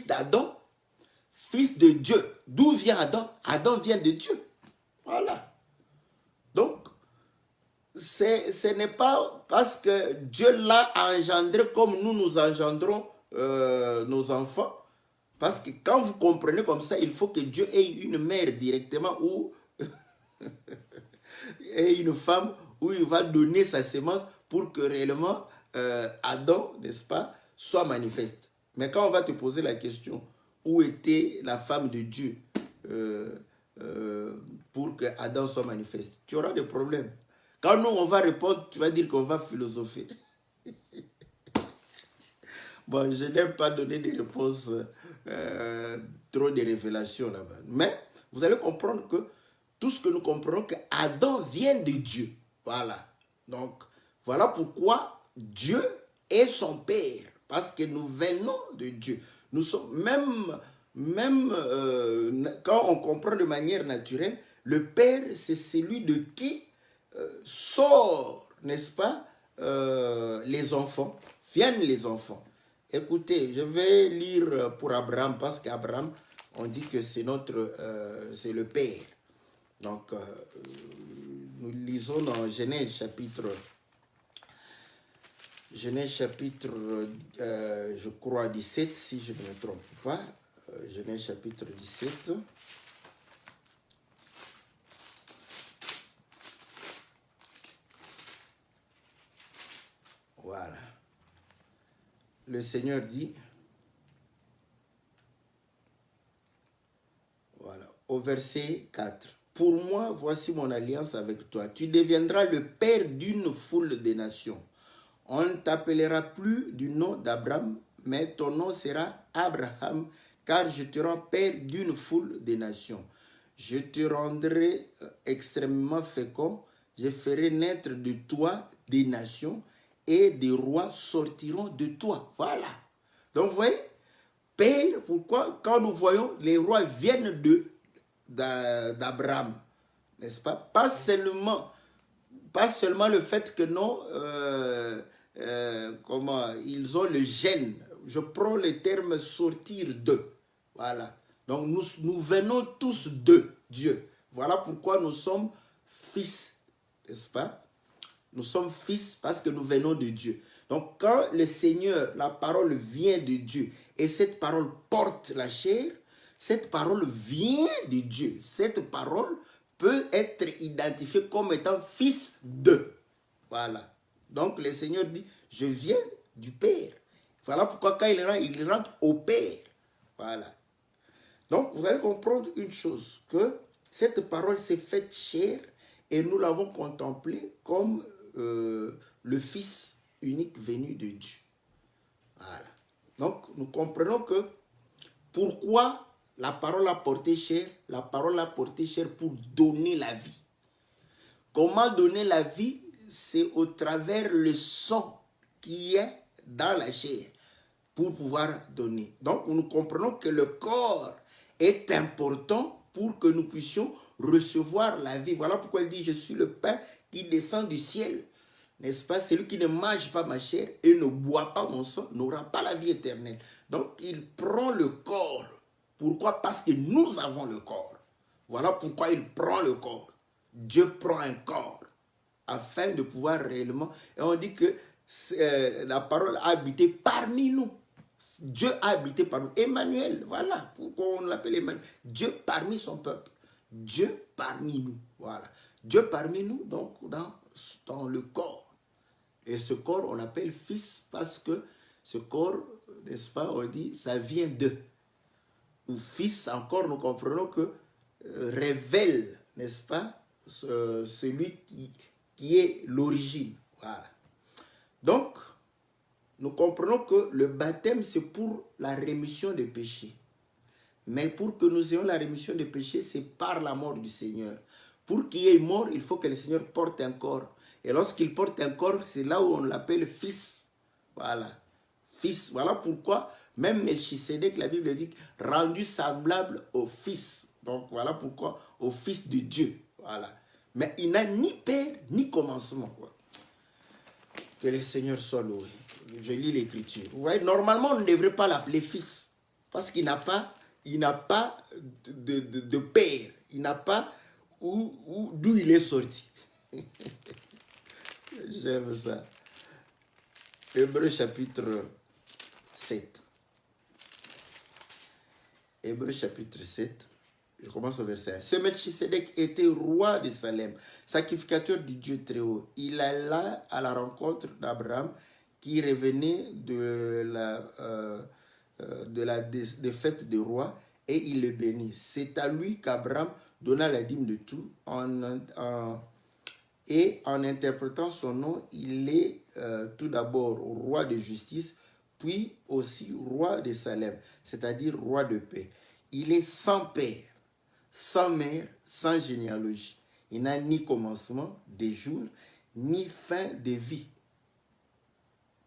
d'Adam, fils de Dieu. D'où vient Adam? Adam vient de Dieu. Voilà. Donc, ce n'est pas parce que Dieu l'a engendré comme nous engendrons nos enfants. Parce que quand vous comprenez comme ça, il faut que Dieu ait une mère directement ou ait une femme où il va donner sa sémence pour que réellement Adam, n'est-ce pas, soit manifeste. Mais quand on va te poser la question, où était la femme de Dieu pour que Adam soit manifeste, tu auras des problèmes. Quand nous, on va répondre, tu vas dire qu'on va philosopher. Bon, je n'aime pas donner des réponses, trop de révélations là-bas. Mais vous allez comprendre que tout ce que nous comprenons, que Adam vient de Dieu. Voilà. Donc, voilà pourquoi Dieu est son Père. Parce que nous venons de Dieu. Nous sommes, même quand on comprend de manière naturelle, le Père, c'est celui de qui sort, n'est-ce pas, les enfants, viennent les enfants. Écoutez, je vais lire pour Abraham, parce qu'Abraham, on dit que c'est c'est le Père. Donc, nous lisons dans Genèse chapitre, je crois, 17, si je ne me trompe pas. Genèse chapitre 17. Voilà. Le Seigneur dit, voilà, au verset 4, « Pour moi, voici mon alliance avec toi. Tu deviendras le père d'une foule de nations. On ne t'appellera plus du nom d'Abraham, mais ton nom sera Abraham, car je te rends père d'une foule de nations. Je te rendrai extrêmement fécond. Je ferai naître de toi des nations, et des rois sortiront de toi. » Voilà. Donc, vous voyez, Père, pourquoi quand nous voyons les rois viennent d'Abraham, n'est-ce pas? Pas seulement le fait que non, ils ont le gène. Je prends le terme sortir d'eux. Voilà. Donc, nous venons tous de Dieu. Voilà pourquoi nous sommes fils, n'est-ce pas? Nous sommes fils parce que nous venons de Dieu. Donc, quand le Seigneur, la parole vient de Dieu, et cette parole porte la chair, cette parole vient de Dieu. Cette parole peut être identifiée comme étant fils de. Voilà. Donc le Seigneur dit, je viens du Père. Voilà pourquoi quand il rentre au Père. Voilà. Donc vous allez comprendre une chose, que cette parole s'est faite chair et nous l'avons contemplée comme le Fils unique venu de Dieu. Voilà. Donc nous comprenons que pourquoi la parole a porté chair. La parole a porté chair pour donner la vie. Comment donner la vie? C'est au travers le sang qui est dans la chair pour pouvoir donner. Donc nous comprenons que le corps est important pour que nous puissions recevoir la vie. Voilà pourquoi il dit, je suis le pain qui descend du ciel. N'est-ce pas? Celui qui ne mange pas ma chair et ne boit pas mon sang n'aura pas la vie éternelle. Donc il prend le corps. Pourquoi? Parce que nous avons le corps. Voilà pourquoi il prend le corps. Dieu prend un corps afin de pouvoir réellement... Et on dit que la parole a habité parmi nous. Dieu a habité parmi nous. Emmanuel, voilà pourquoi on l'appelle Emmanuel. Dieu parmi son peuple. Dieu parmi nous. Voilà. Dieu parmi nous, donc dans le corps. Et ce corps, on l'appelle fils parce que ce corps, n'est-ce pas, on dit, ça vient d'eux. Ou fils, encore, nous comprenons que révèle, n'est-ce pas, celui qui est l'origine. Voilà. Donc, nous comprenons que le baptême, c'est pour la rémission des péchés. Mais pour que nous ayons la rémission des péchés, c'est par la mort du Seigneur. Pour qu'il y ait mort, il faut que le Seigneur porte un corps. Et lorsqu'il porte un corps, c'est là où on l'appelle fils. Voilà. Fils. Voilà pourquoi, même Melchisédek, la Bible dit, rendu semblable au fils. Donc voilà pourquoi, au fils de Dieu. Voilà. Mais il n'a ni père, ni commencement. Quoi. Que le Seigneur soit loué. Je lis l'Écriture. Vous voyez, normalement, on ne devrait pas l'appeler fils. Parce qu'il n'a pas, de père. Il n'a pas d'où il est sorti. J'aime ça. Hébreux chapitre 7. Hébreux chapitre 7. Je commence au verset 1. Ce Melchisédek était roi de Salem, sacrificateur du Dieu très haut. Il alla à la rencontre d'Abraham qui revenait de la défaite des rois et il le bénit. C'est à lui qu'Abraham donna la dîme de tout. Et en interprétant son nom, il est tout d'abord roi de justice, puis aussi roi de Salem, c'est-à-dire roi de paix. Il est sans père, sans mère, sans généalogie. Il n'a ni commencement des jours, ni fin de vie.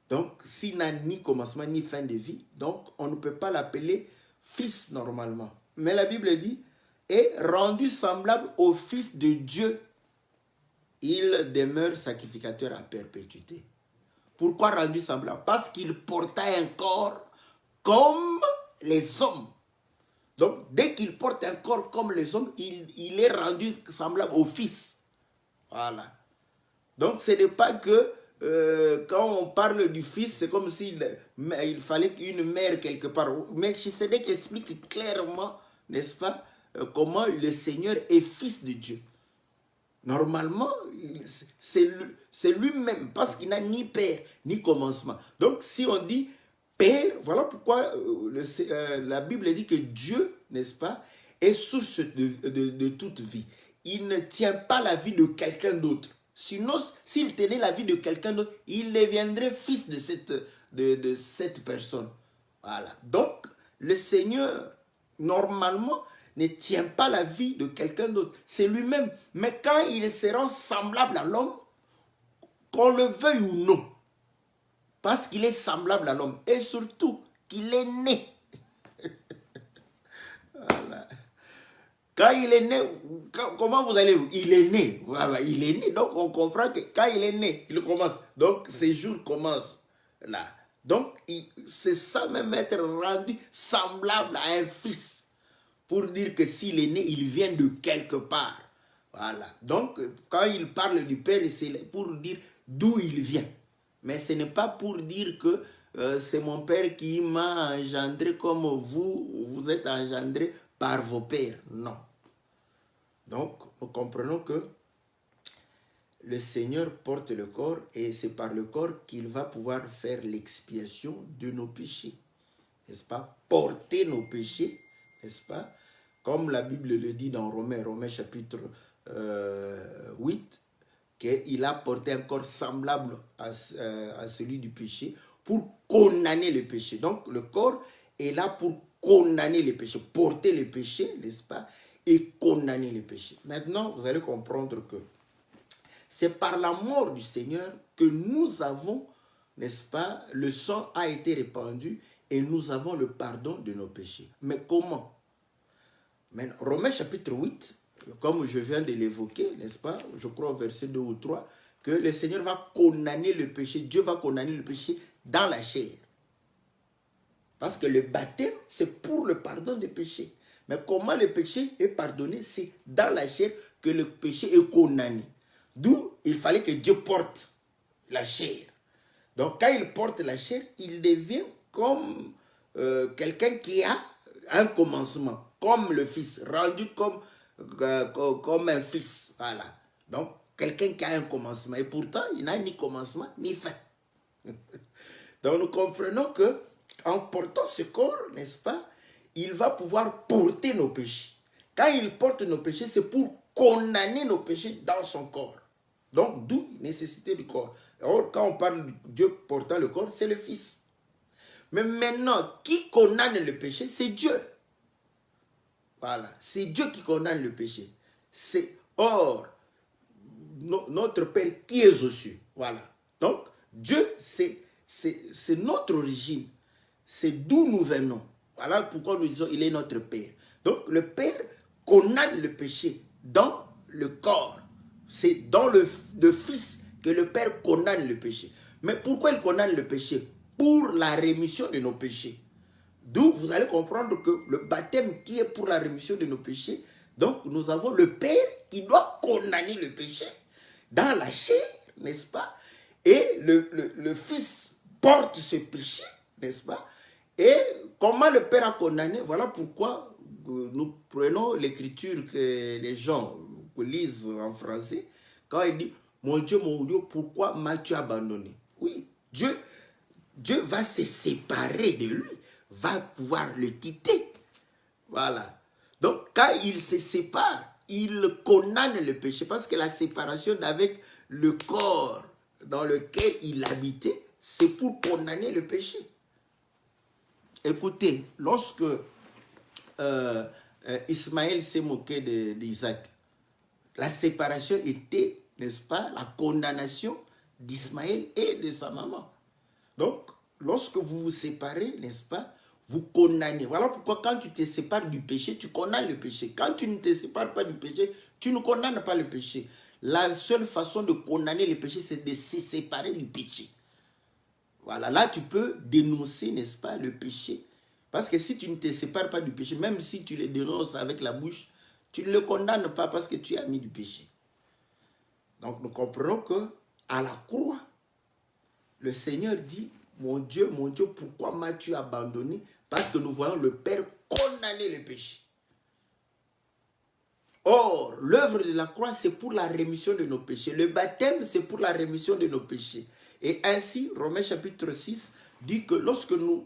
Donc, s'il n'a ni commencement, ni fin de vie, donc on ne peut pas l'appeler fils normalement. Mais la Bible dit, est rendu semblable au Fils de Dieu. Il demeure sacrificateur à perpétuité. Pourquoi rendu semblable? Parce qu'il portait un corps comme les hommes. Donc, dès qu'il porte un corps comme les hommes, il est rendu semblable au Fils. Voilà. Donc, ce n'est pas que quand on parle du Fils, c'est comme s'il fallait qu'une mère quelque part. Mais Melchisédek explique clairement, n'est-ce pas, comment le Seigneur est Fils de Dieu. Normalement, c'est lui-même, parce qu'il n'a ni père, ni commencement. Donc, si on dit père, voilà pourquoi la Bible dit que Dieu, n'est-ce pas, est source de toute vie. Il ne tient pas la vie de quelqu'un d'autre. Sinon, s'il tenait la vie de quelqu'un d'autre, il deviendrait fils de cette personne. Voilà. Donc, le Seigneur, normalement, ne tient pas la vie de quelqu'un d'autre. C'est lui-même. Mais quand il se rend semblable à l'homme, qu'on le veuille ou non, parce qu'il est semblable à l'homme, et surtout qu'il est né. Voilà. Quand il est né, comment vous allez... Il est né. Voilà, il est né. Donc on comprend que quand il est né, il commence. Donc ses jours commencent là. Donc c'est ça même être rendu semblable à un fils. Pour dire que s'il est né, il vient de quelque part. Voilà. Donc, quand il parle du Père, c'est pour dire d'où il vient. Mais ce n'est pas pour dire que c'est mon Père qui m'a engendré comme vous êtes engendré par vos pères. Non. Donc, nous comprenons que le Seigneur porte le corps et c'est par le corps qu'il va pouvoir faire l'expiation de nos péchés. N'est-ce pas? Porter nos péchés, n'est-ce pas? Comme la Bible le dit dans Romains chapitre 8, qu'il a porté un corps semblable à celui du péché pour condamner le péché. Donc le corps est là pour condamner les péchés, porter les péchés, n'est-ce pas? Et condamner les péchés. Maintenant, vous allez comprendre que c'est par la mort du Seigneur que nous avons, n'est-ce pas, le sang a été répandu et nous avons le pardon de nos péchés. Mais comment? Maintenant, Romains chapitre 8, comme je viens de l'évoquer, n'est-ce pas, je crois au verset 2 ou 3, que le Seigneur va condamner le péché, Dieu va condamner le péché dans la chair. Parce que le baptême, c'est pour le pardon des péchés. Mais comment le péché est pardonné? C'est dans la chair que le péché est condamné. D'où il fallait que Dieu porte la chair. Donc quand il porte la chair, il devient comme quelqu'un qui a un commencement, comme le Fils, rendu comme un fils. Voilà. Donc quelqu'un qui a un commencement. Et pourtant, il n'a ni commencement ni fin. Donc nous comprenons que en portant ce corps, n'est-ce pas, il va pouvoir porter nos péchés. Quand il porte nos péchés, c'est pour condamner nos péchés dans son corps. Donc, d'où la nécessité du corps. Or, quand on parle de Dieu portant le corps, c'est le Fils. Mais maintenant, qui condamne le péché? C'est Dieu. Voilà. C'est Dieu qui condamne le péché. Or, notre Père qui est aux cieux. Voilà. Donc, Dieu, c'est notre origine. C'est d'où nous venons. Voilà pourquoi nous disons il est notre Père. Donc, le Père condamne le péché dans le corps. C'est dans le Fils que le Père condamne le péché. Mais pourquoi il condamne le péché? Pour la rémission de nos péchés. D'où vous allez comprendre que le baptême qui est pour la rémission de nos péchés, donc nous avons le Père qui doit condamner le péché dans la chair, n'est-ce pas? Et le Fils porte ce péché, n'est-ce pas? Et comment le Père a condamné? Voilà pourquoi nous prenons l'écriture que les gens lisent en français, quand il dit « Mon Dieu, pourquoi m'as-tu abandonné ?» Oui, Dieu va se séparer de lui, va pouvoir le quitter. Voilà. Donc, quand il se sépare, il condamne le péché, parce que la séparation d'avec le corps dans lequel il habitait, c'est pour condamner le péché. Écoutez, lorsque Ismaël s'est moqué d'Isaac, la séparation était, n'est-ce pas, la condamnation d'Ismaël et de sa maman. Donc, lorsque vous vous séparez, n'est-ce pas, vous condamnez. Voilà pourquoi quand tu te sépares du péché, tu condamnes le péché. Quand tu ne te sépares pas du péché, tu ne condamnes pas le péché. La seule façon de condamner le péché, c'est de se séparer du péché. Voilà, là tu peux dénoncer, n'est-ce pas, le péché. Parce que si tu ne te sépares pas du péché, même si tu le dénonces avec la bouche, tu ne le condamnes pas parce que tu es ami du péché. Donc nous comprenons que à la croix, le Seigneur dit, mon Dieu, pourquoi m'as-tu abandonné? Parce que nous voyons le Père condamner le péché. Or, l'œuvre de la croix, c'est pour la rémission de nos péchés. Le baptême, c'est pour la rémission de nos péchés. Et ainsi, Romains chapitre 6 dit que lorsque nous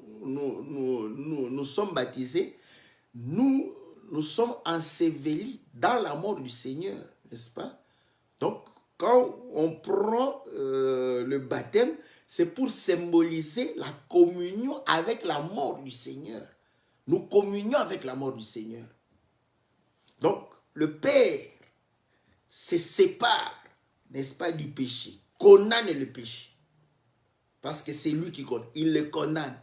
sommes baptisés, nous sommes ensevelis dans la mort du Seigneur, n'est-ce pas? Donc, quand on prend le baptême, c'est pour symboliser la communion avec la mort du Seigneur. Nous communions avec la mort du Seigneur. Donc, le Père se sépare, n'est-ce pas, du péché, condamne le péché. Parce que c'est lui qui condamne, il le condamne.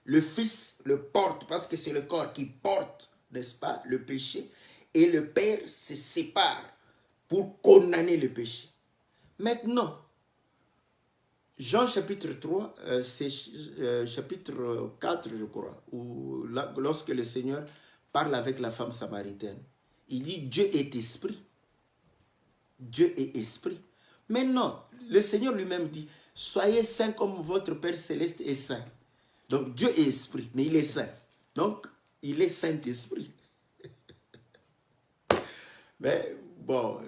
Le Fils le porte parce que c'est le corps qui porte, n'est-ce pas, le péché. Et le Père se sépare pour condamner le péché. Maintenant, Jean chapitre 3, c'est chapitre 4, je crois, où lorsque le Seigneur parle avec la femme samaritaine, il dit Dieu est esprit. Dieu est esprit. Mais non, le Seigneur lui-même dit, soyez saints comme votre Père céleste est saint. Donc Dieu est esprit, mais il est saint. Donc il est Saint-Esprit. Mais Bon,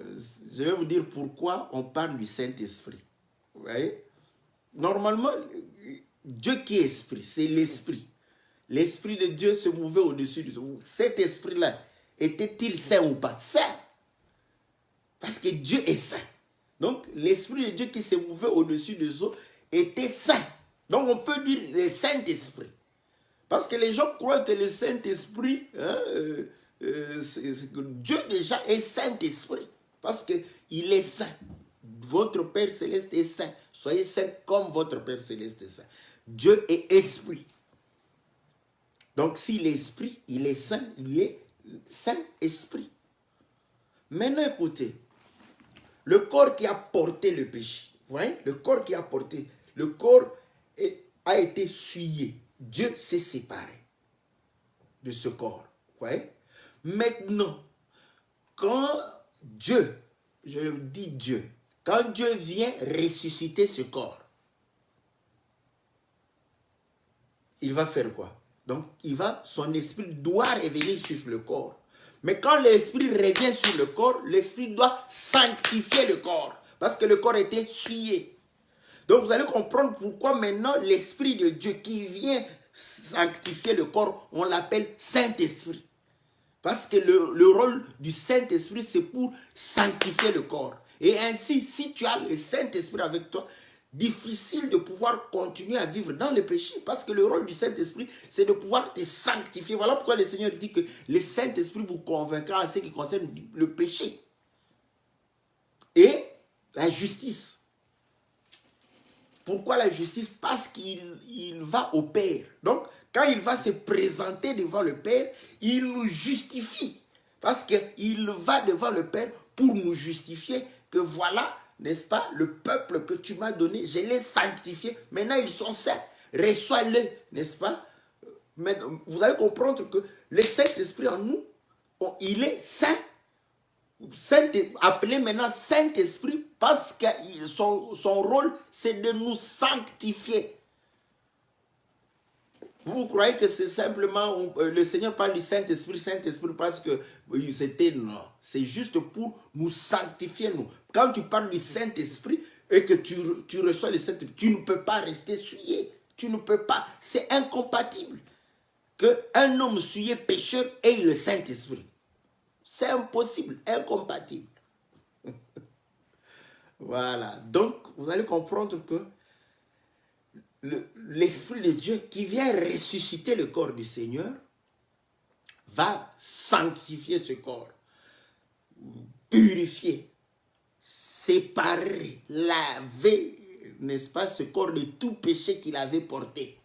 je vais vous dire pourquoi on parle du Saint-Esprit. Vous voyez? Normalement, Dieu qui est esprit, c'est l'esprit. L'esprit de Dieu se mouvait au-dessus de tout. Cet esprit-là, était-il saint ou pas? Saint. Parce que Dieu est saint. Donc, l'esprit de Dieu qui se mouvait au-dessus des eaux était saint. Donc, on peut dire le Saint-Esprit. Parce que les gens croient que le Saint-Esprit, Dieu déjà est Saint-Esprit. Parce qu'il est saint. Votre Père Céleste est saint. Soyez saint comme votre Père Céleste est saint. Dieu est esprit. Donc, si l'esprit, il est saint, il est Saint-Esprit. Maintenant, écoutez. Le corps qui a porté le péché, vous voyez, le corps qui a porté, le corps a été souillé. Dieu s'est séparé de ce corps, vous voyez. Maintenant, quand Dieu, je dis Dieu, quand Dieu vient ressusciter ce corps, il va faire quoi? Donc, son esprit doit revenir sur le corps. Mais quand l'esprit revient sur le corps, l'esprit doit sanctifier le corps. Parce que le corps était souillé. Donc vous allez comprendre pourquoi maintenant l'esprit de Dieu qui vient sanctifier le corps, on l'appelle Saint-Esprit. Parce que le rôle du Saint-Esprit, c'est pour sanctifier le corps. Et ainsi, si tu as le Saint-Esprit avec toi, difficile de pouvoir continuer à vivre dans le péché, parce que le rôle du Saint-Esprit, c'est de pouvoir te sanctifier. Voilà pourquoi le Seigneur dit que le Saint-Esprit vous convaincra en ce qui concerne le péché et la justice. Pourquoi la justice? Parce qu'il va au Père. Donc, quand il va se présenter devant le Père, il nous justifie. Parce qu'il va devant le Père pour nous justifier que voilà, n'est-ce pas, le peuple que tu m'as donné, je l'ai sanctifié. Maintenant, ils sont saints. Reçois-le, n'est-ce pas? Mais vous allez comprendre que le Saint-Esprit en nous, il est saint. Appelé maintenant Saint-Esprit parce que son rôle, c'est de nous sanctifier. Vous croyez que c'est simplement, le Seigneur parle du Saint-Esprit parce que c'était, non. C'est juste pour nous sanctifier, nous. Quand tu parles du Saint-Esprit et que tu reçois le Saint-Esprit, tu ne peux pas rester souillé. Tu ne peux pas. C'est incompatible qu'un homme souillé pécheur ait le Saint-Esprit. C'est impossible, incompatible. Voilà. Donc, vous allez comprendre que l'Esprit de Dieu qui vient ressusciter le corps du Seigneur va sanctifier ce corps, purifier, séparer, laver, n'est-ce pas, ce corps de tout péché qu'il avait porté.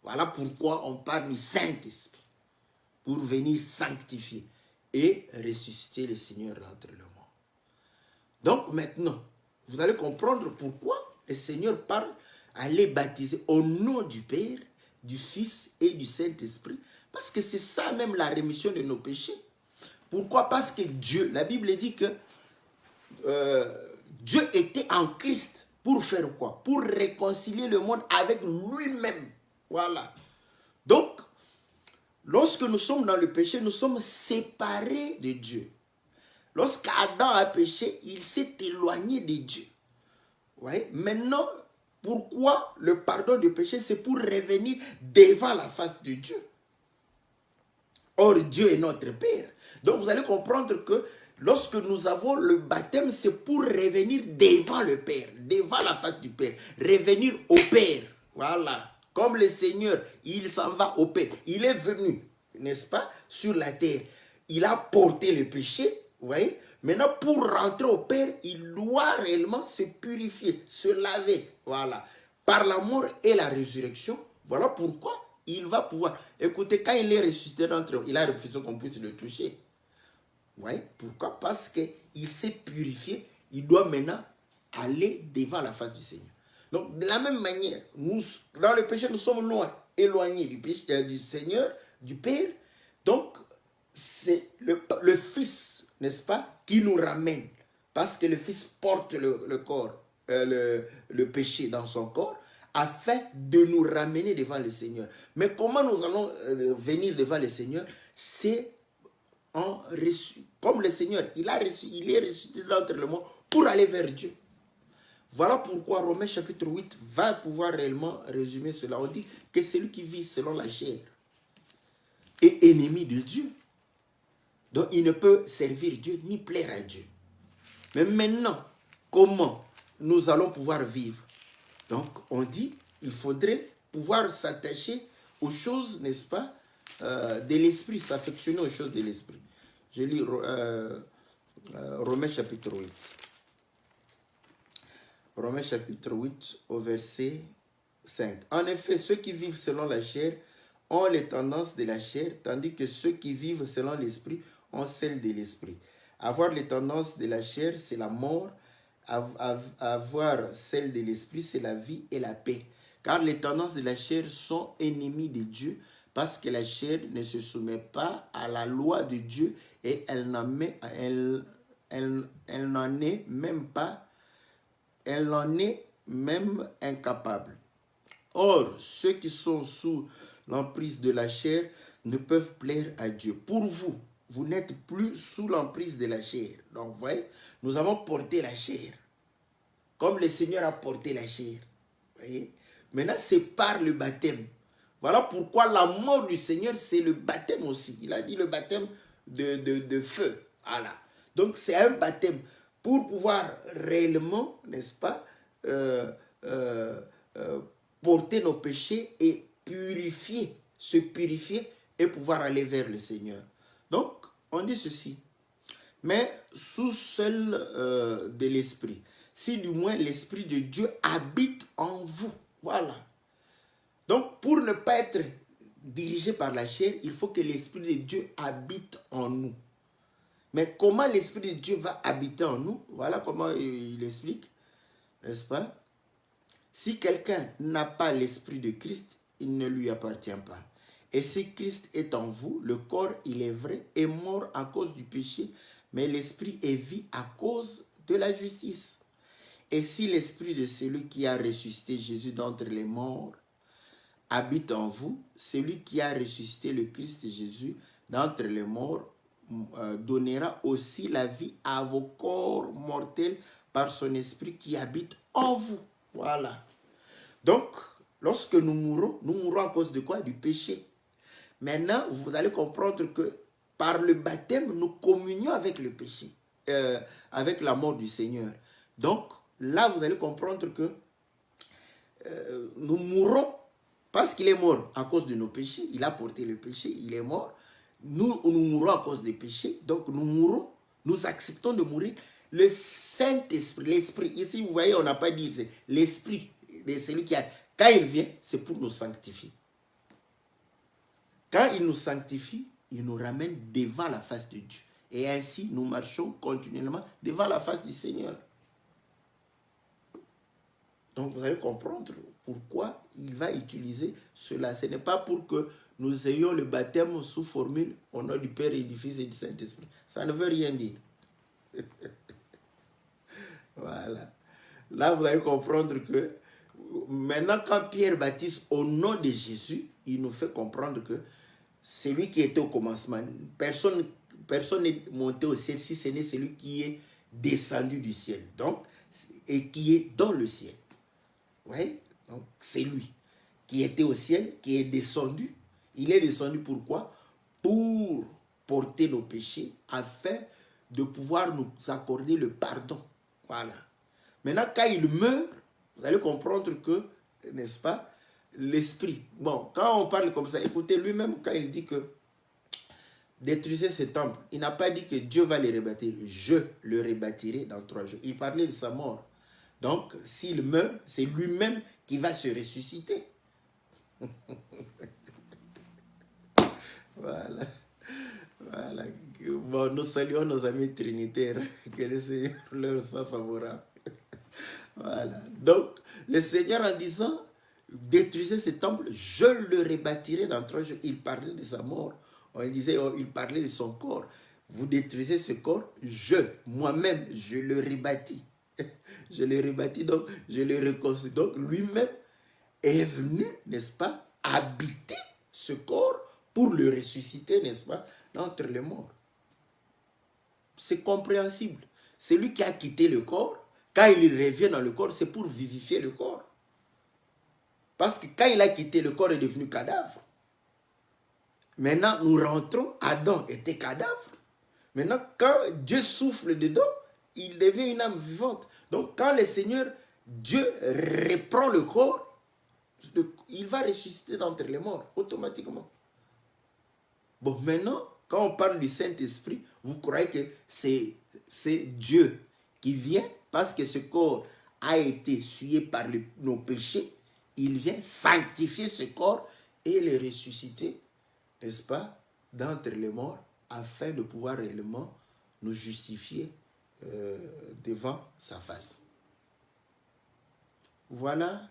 Voilà pourquoi on parle du Saint-Esprit, pour venir sanctifier et ressusciter le Seigneur entre le monde. Donc maintenant, vous allez comprendre pourquoi le Seigneur parle à les baptiser au nom du Père, du Fils et du Saint-Esprit. Parce que c'est ça même la rémission de nos péchés. Pourquoi? Parce que Dieu, la Bible dit que Dieu était en Christ pour faire quoi? Pour réconcilier le monde avec lui-même. Voilà. Donc, lorsque nous sommes dans le péché, nous sommes séparés de Dieu. Lorsqu'Adam a péché, il s'est éloigné de Dieu. Ouais. Maintenant, pourquoi le pardon du péché? C'est pour revenir devant la face de Dieu. Or, Dieu est notre Père. Donc, vous allez comprendre que lorsque nous avons le baptême, c'est pour revenir devant le Père, devant la face du Père, revenir au Père. Voilà. Comme le Seigneur, il s'en va au Père. Il est venu, n'est-ce pas, sur la terre. Il a porté le péché, vous voyez. Maintenant, pour rentrer au Père, il doit réellement se purifier, se laver. Voilà. Par la mort et la résurrection, voilà pourquoi il va pouvoir. Écoutez, quand il est ressuscité d'entre eux, il a refusé qu'on puisse le toucher. Ouais. Pourquoi? Parce qu'il s'est purifié. Il doit maintenant aller devant la face du Seigneur. Donc, de la même manière, nous, dans le péché, nous sommes loin, éloignés du péché, du Seigneur, du Père. Donc, c'est le Fils, n'est-ce pas, qui nous ramène. Parce que le Fils porte le corps, le péché dans son corps, afin de nous ramener devant le Seigneur. Mais comment nous allons venir devant le Seigneur? C'est comme le Seigneur, il est ressuscité d'entre les morts pour aller vers Dieu. Voilà pourquoi Romains chapitre 8 va pouvoir réellement résumer cela. On dit que celui qui vit selon la chair est ennemi de Dieu. Donc il ne peut servir Dieu ni plaire à Dieu. Mais maintenant, comment nous allons pouvoir vivre? Donc on dit il faudrait pouvoir s'attacher aux choses, n'est-ce pas, de l'esprit, s'affectionner aux choses de l'esprit. Je lis Romains chapitre 8. Romains chapitre 8 au verset 5. En effet, ceux qui vivent selon la chair ont les tendances de la chair, tandis que ceux qui vivent selon l'esprit ont celles de l'esprit. Avoir les tendances de la chair, c'est la mort. Avoir celles de l'esprit, c'est la vie et la paix. Car les tendances de la chair sont ennemies de Dieu, parce que la chair ne se soumet pas à la loi de Dieu et elle n'en est même incapable. Or, ceux qui sont sous l'emprise de la chair ne peuvent plaire à Dieu. Pour vous, vous n'êtes plus sous l'emprise de la chair. Donc, vous voyez, nous avons porté la chair, comme le Seigneur a porté la chair. Vous voyez? Maintenant, c'est par le baptême. Voilà pourquoi la mort du Seigneur, c'est le baptême aussi. Il a dit le baptême de feu. Voilà. Donc, c'est un baptême pour pouvoir réellement, n'est-ce pas, porter nos péchés et se purifier et pouvoir aller vers le Seigneur. Donc, on dit ceci. Mais sous seul de l'esprit. Si du moins l'esprit de Dieu habite en vous. Voilà. Donc, pour ne pas être dirigé par la chair, il faut que l'esprit de Dieu habite en nous. Mais comment l'esprit de Dieu va habiter en nous? Voilà comment il explique, n'est-ce pas? Si quelqu'un n'a pas l'esprit de Christ, il ne lui appartient pas. Et si Christ est en vous, le corps, il est vrai, est mort à cause du péché, mais l'esprit est vie à cause de la justice. Et si l'esprit de celui qui a ressuscité Jésus d'entre les morts habite en vous, celui qui a ressuscité le Christ Jésus d'entre les morts donnera aussi la vie à vos corps mortels par son esprit qui habite en vous. Voilà. Donc, lorsque nous mourons à cause de quoi? Du péché. Maintenant, vous allez comprendre que par le baptême, nous communions avec le péché, avec la mort du Seigneur. Donc, là, vous allez comprendre que nous mourons parce qu'il est mort à cause de nos péchés. Il a porté le péché, il est mort. Nous mourons à cause des péchés. Donc, nous mourons, nous acceptons de mourir. Le Saint-Esprit, l'Esprit, ici, vous voyez, on n'a pas dit, c'est l'Esprit de celui qui a... Quand il vient, c'est pour nous sanctifier. Quand il nous sanctifie, il nous ramène devant la face de Dieu. Et ainsi, nous marchons continuellement devant la face du Seigneur. Donc, vous allez comprendre pourquoi il va utiliser cela. Ce n'est pas pour que nous ayons le baptême sous formule au nom du Père et du Fils et du Saint-Esprit. Ça ne veut rien dire. Voilà. Là, vous allez comprendre que maintenant, quand Pierre baptise au nom de Jésus, il nous fait comprendre que c'est lui qui était au commencement. Personne n'est monté au ciel si ce n'est celui qui est descendu du ciel. Donc, et qui est dans le ciel. Oui, donc c'est lui qui était au ciel, qui est descendu. Il est descendu pourquoi? Pour porter nos péchés, afin de pouvoir nous accorder le pardon. Voilà. Maintenant, quand il meurt, vous allez comprendre que, n'est-ce pas, l'esprit. Bon, quand on parle comme ça, écoutez, lui-même, quand il dit que détruisez ce temple, il n'a pas dit que Dieu va le rebâtir. Je le rebâtirai dans 3 jours. Il parlait de sa mort. Donc, s'il meurt, c'est lui-même qui va se ressusciter. Voilà. Voilà. Bon, nous saluons nos amis trinitaires. Que le Seigneur leur soit favorable. Voilà. Donc, le Seigneur en disant, détruisez ce temple, je le rebâtirai dans 3 jours. Il parlait de sa mort. On disait, il parlait de son corps. Vous détruisez ce corps, moi-même, je le rebâtis. Je le rebâtis, donc je le reconstruis. Donc lui-même est venu, n'est-ce pas, habiter ce corps pour le ressusciter, n'est-ce pas, d'entre les morts. c'est compréhensible. Celui qui a quitté le corps, quand il revient dans le corps, c'est pour vivifier le corps. Parce que quand il a quitté le corps, il est devenu cadavre. Maintenant, nous rentrons, Adam était cadavre. Maintenant, quand Dieu souffle dedans, il devient une âme vivante. Donc, quand le Seigneur, Dieu reprend le corps, il va ressusciter d'entre les morts, automatiquement. Bon, maintenant, quand on parle du Saint-Esprit, vous croyez que c'est Dieu qui vient parce que ce corps a été souillé par nos péchés. Il vient sanctifier ce corps et le ressusciter, n'est-ce pas, d'entre les morts, afin de pouvoir réellement nous justifier devant sa face. Voilà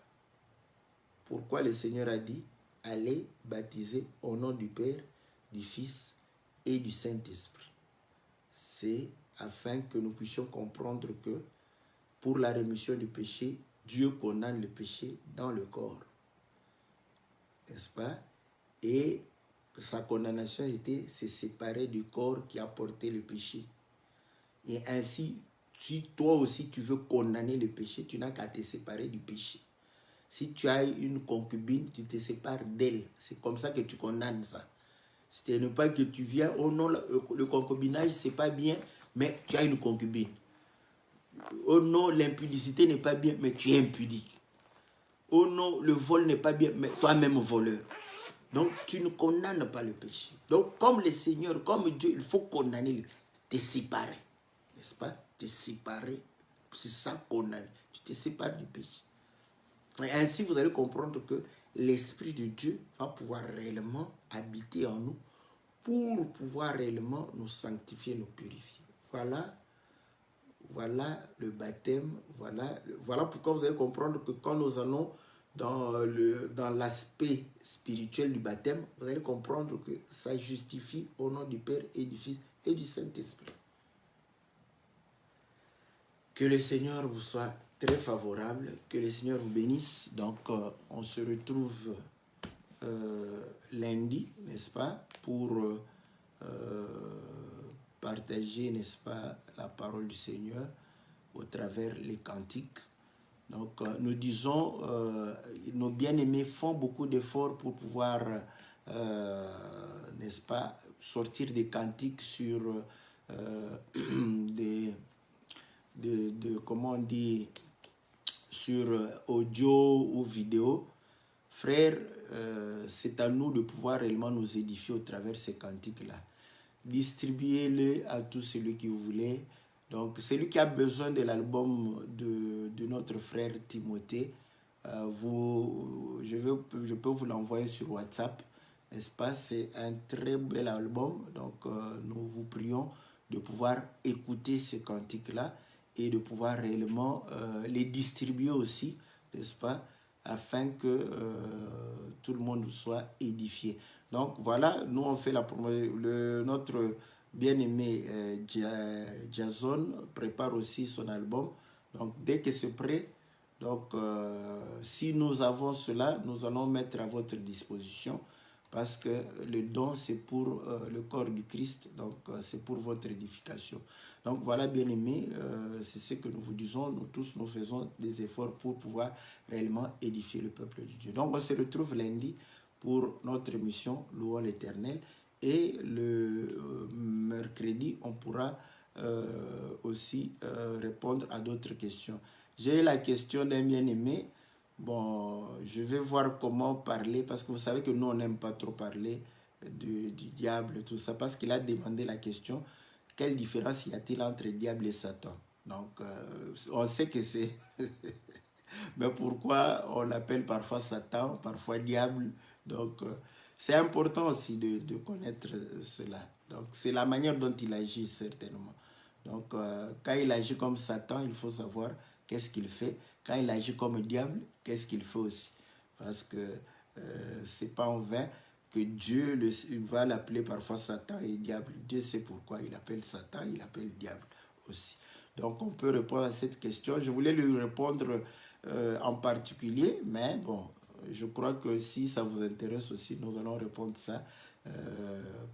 pourquoi le Seigneur a dit, allez baptiser au nom du Père, du Fils et du Saint-Esprit. C'est afin que nous puissions comprendre que pour la rémission du péché, Dieu condamne le péché dans le corps. N'est-ce pas? Et sa condamnation était se séparer du corps qui a porté le péché. Et ainsi, si toi aussi tu veux condamner le péché, tu n'as qu'à te séparer du péché. Si tu as une concubine, tu te sépares d'elle. C'est comme ça que tu condamnes ça. Ce n'est pas que tu viens, oh non, le concubinage, c'est pas bien, mais tu as une concubine. Oh non, l'impudicité n'est pas bien, mais tu es impudique. Oh non, le vol n'est pas bien, mais toi-même voleur. Donc, tu ne condamnes pas le péché. Donc, comme le Seigneur, comme Dieu, il faut condamner, te séparer. N'est-ce pas? Te séparer, c'est ça condamner. Tu te sépares du péché. Et ainsi, vous allez comprendre que l'Esprit de Dieu va pouvoir réellement habiter en nous pour pouvoir réellement nous sanctifier, nous purifier. Voilà le baptême. Voilà pourquoi vous allez comprendre que quand nous allons dans l'aspect spirituel du baptême, vous allez comprendre que ça justifie au nom du Père et du Fils et du Saint-Esprit. Que le Seigneur vous soit très favorable, que le Seigneur vous bénisse. Donc, on se retrouve lundi, n'est-ce pas, pour partager, n'est-ce pas, la parole du Seigneur au travers les cantiques. Donc, nous disons, nos bien-aimés font beaucoup d'efforts pour pouvoir, n'est-ce pas, sortir des cantiques sur comment on dit, sur audio ou vidéo. Frères, c'est à nous de pouvoir réellement nous édifier au travers de ces cantiques-là. Distribuez-les à tous celui qui vous voulez. Donc, celui qui a besoin de l'album de notre frère Timothée, je peux vous l'envoyer sur WhatsApp, n'est-ce pas? C'est un très bel album. Donc, nous vous prions de pouvoir écouter ces cantiques-là et de pouvoir réellement les distribuer aussi, n'est-ce pas? Afin que tout le monde soit édifié. Donc voilà, nous on fait la promotion. Notre bien-aimé Jason prépare aussi son album. Donc dès que c'est prêt, donc si nous avons cela, nous allons mettre à votre disposition parce que le don c'est pour le corps du Christ, donc c'est pour votre édification. Donc voilà, bien-aimés, c'est ce que nous vous disons. Nous tous, nous faisons des efforts pour pouvoir réellement édifier le peuple de Dieu. Donc on se retrouve lundi pour notre émission Louons l'Éternel. Et le mercredi, on pourra aussi répondre à d'autres questions. J'ai la question d'un bien-aimé. Bon, je vais voir comment parler, parce que vous savez que nous, on n'aime pas trop parler du diable, tout ça, parce qu'il a demandé la question. Quelle différence y a-t-il entre diable et Satan? Donc, on sait que c'est... Mais pourquoi on l'appelle parfois Satan, parfois diable? Donc, c'est important aussi de connaître cela. Donc, c'est la manière dont il agit, certainement. Donc, quand il agit comme Satan, il faut savoir qu'est-ce qu'il fait. Quand il agit comme diable, qu'est-ce qu'il fait aussi? Parce que c'est pas en vain que Dieu va l'appeler parfois Satan et diable. Dieu sait pourquoi il appelle Satan, il appelle diable aussi. Donc on peut répondre à cette question. Je voulais lui répondre en particulier, mais bon, je crois que si ça vous intéresse aussi, nous allons répondre ça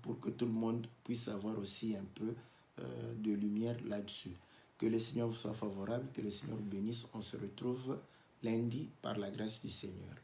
pour que tout le monde puisse savoir aussi un peu de lumière là-dessus. Que le Seigneur vous soit favorable, que le Seigneur vous bénisse. On se retrouve lundi par la grâce du Seigneur.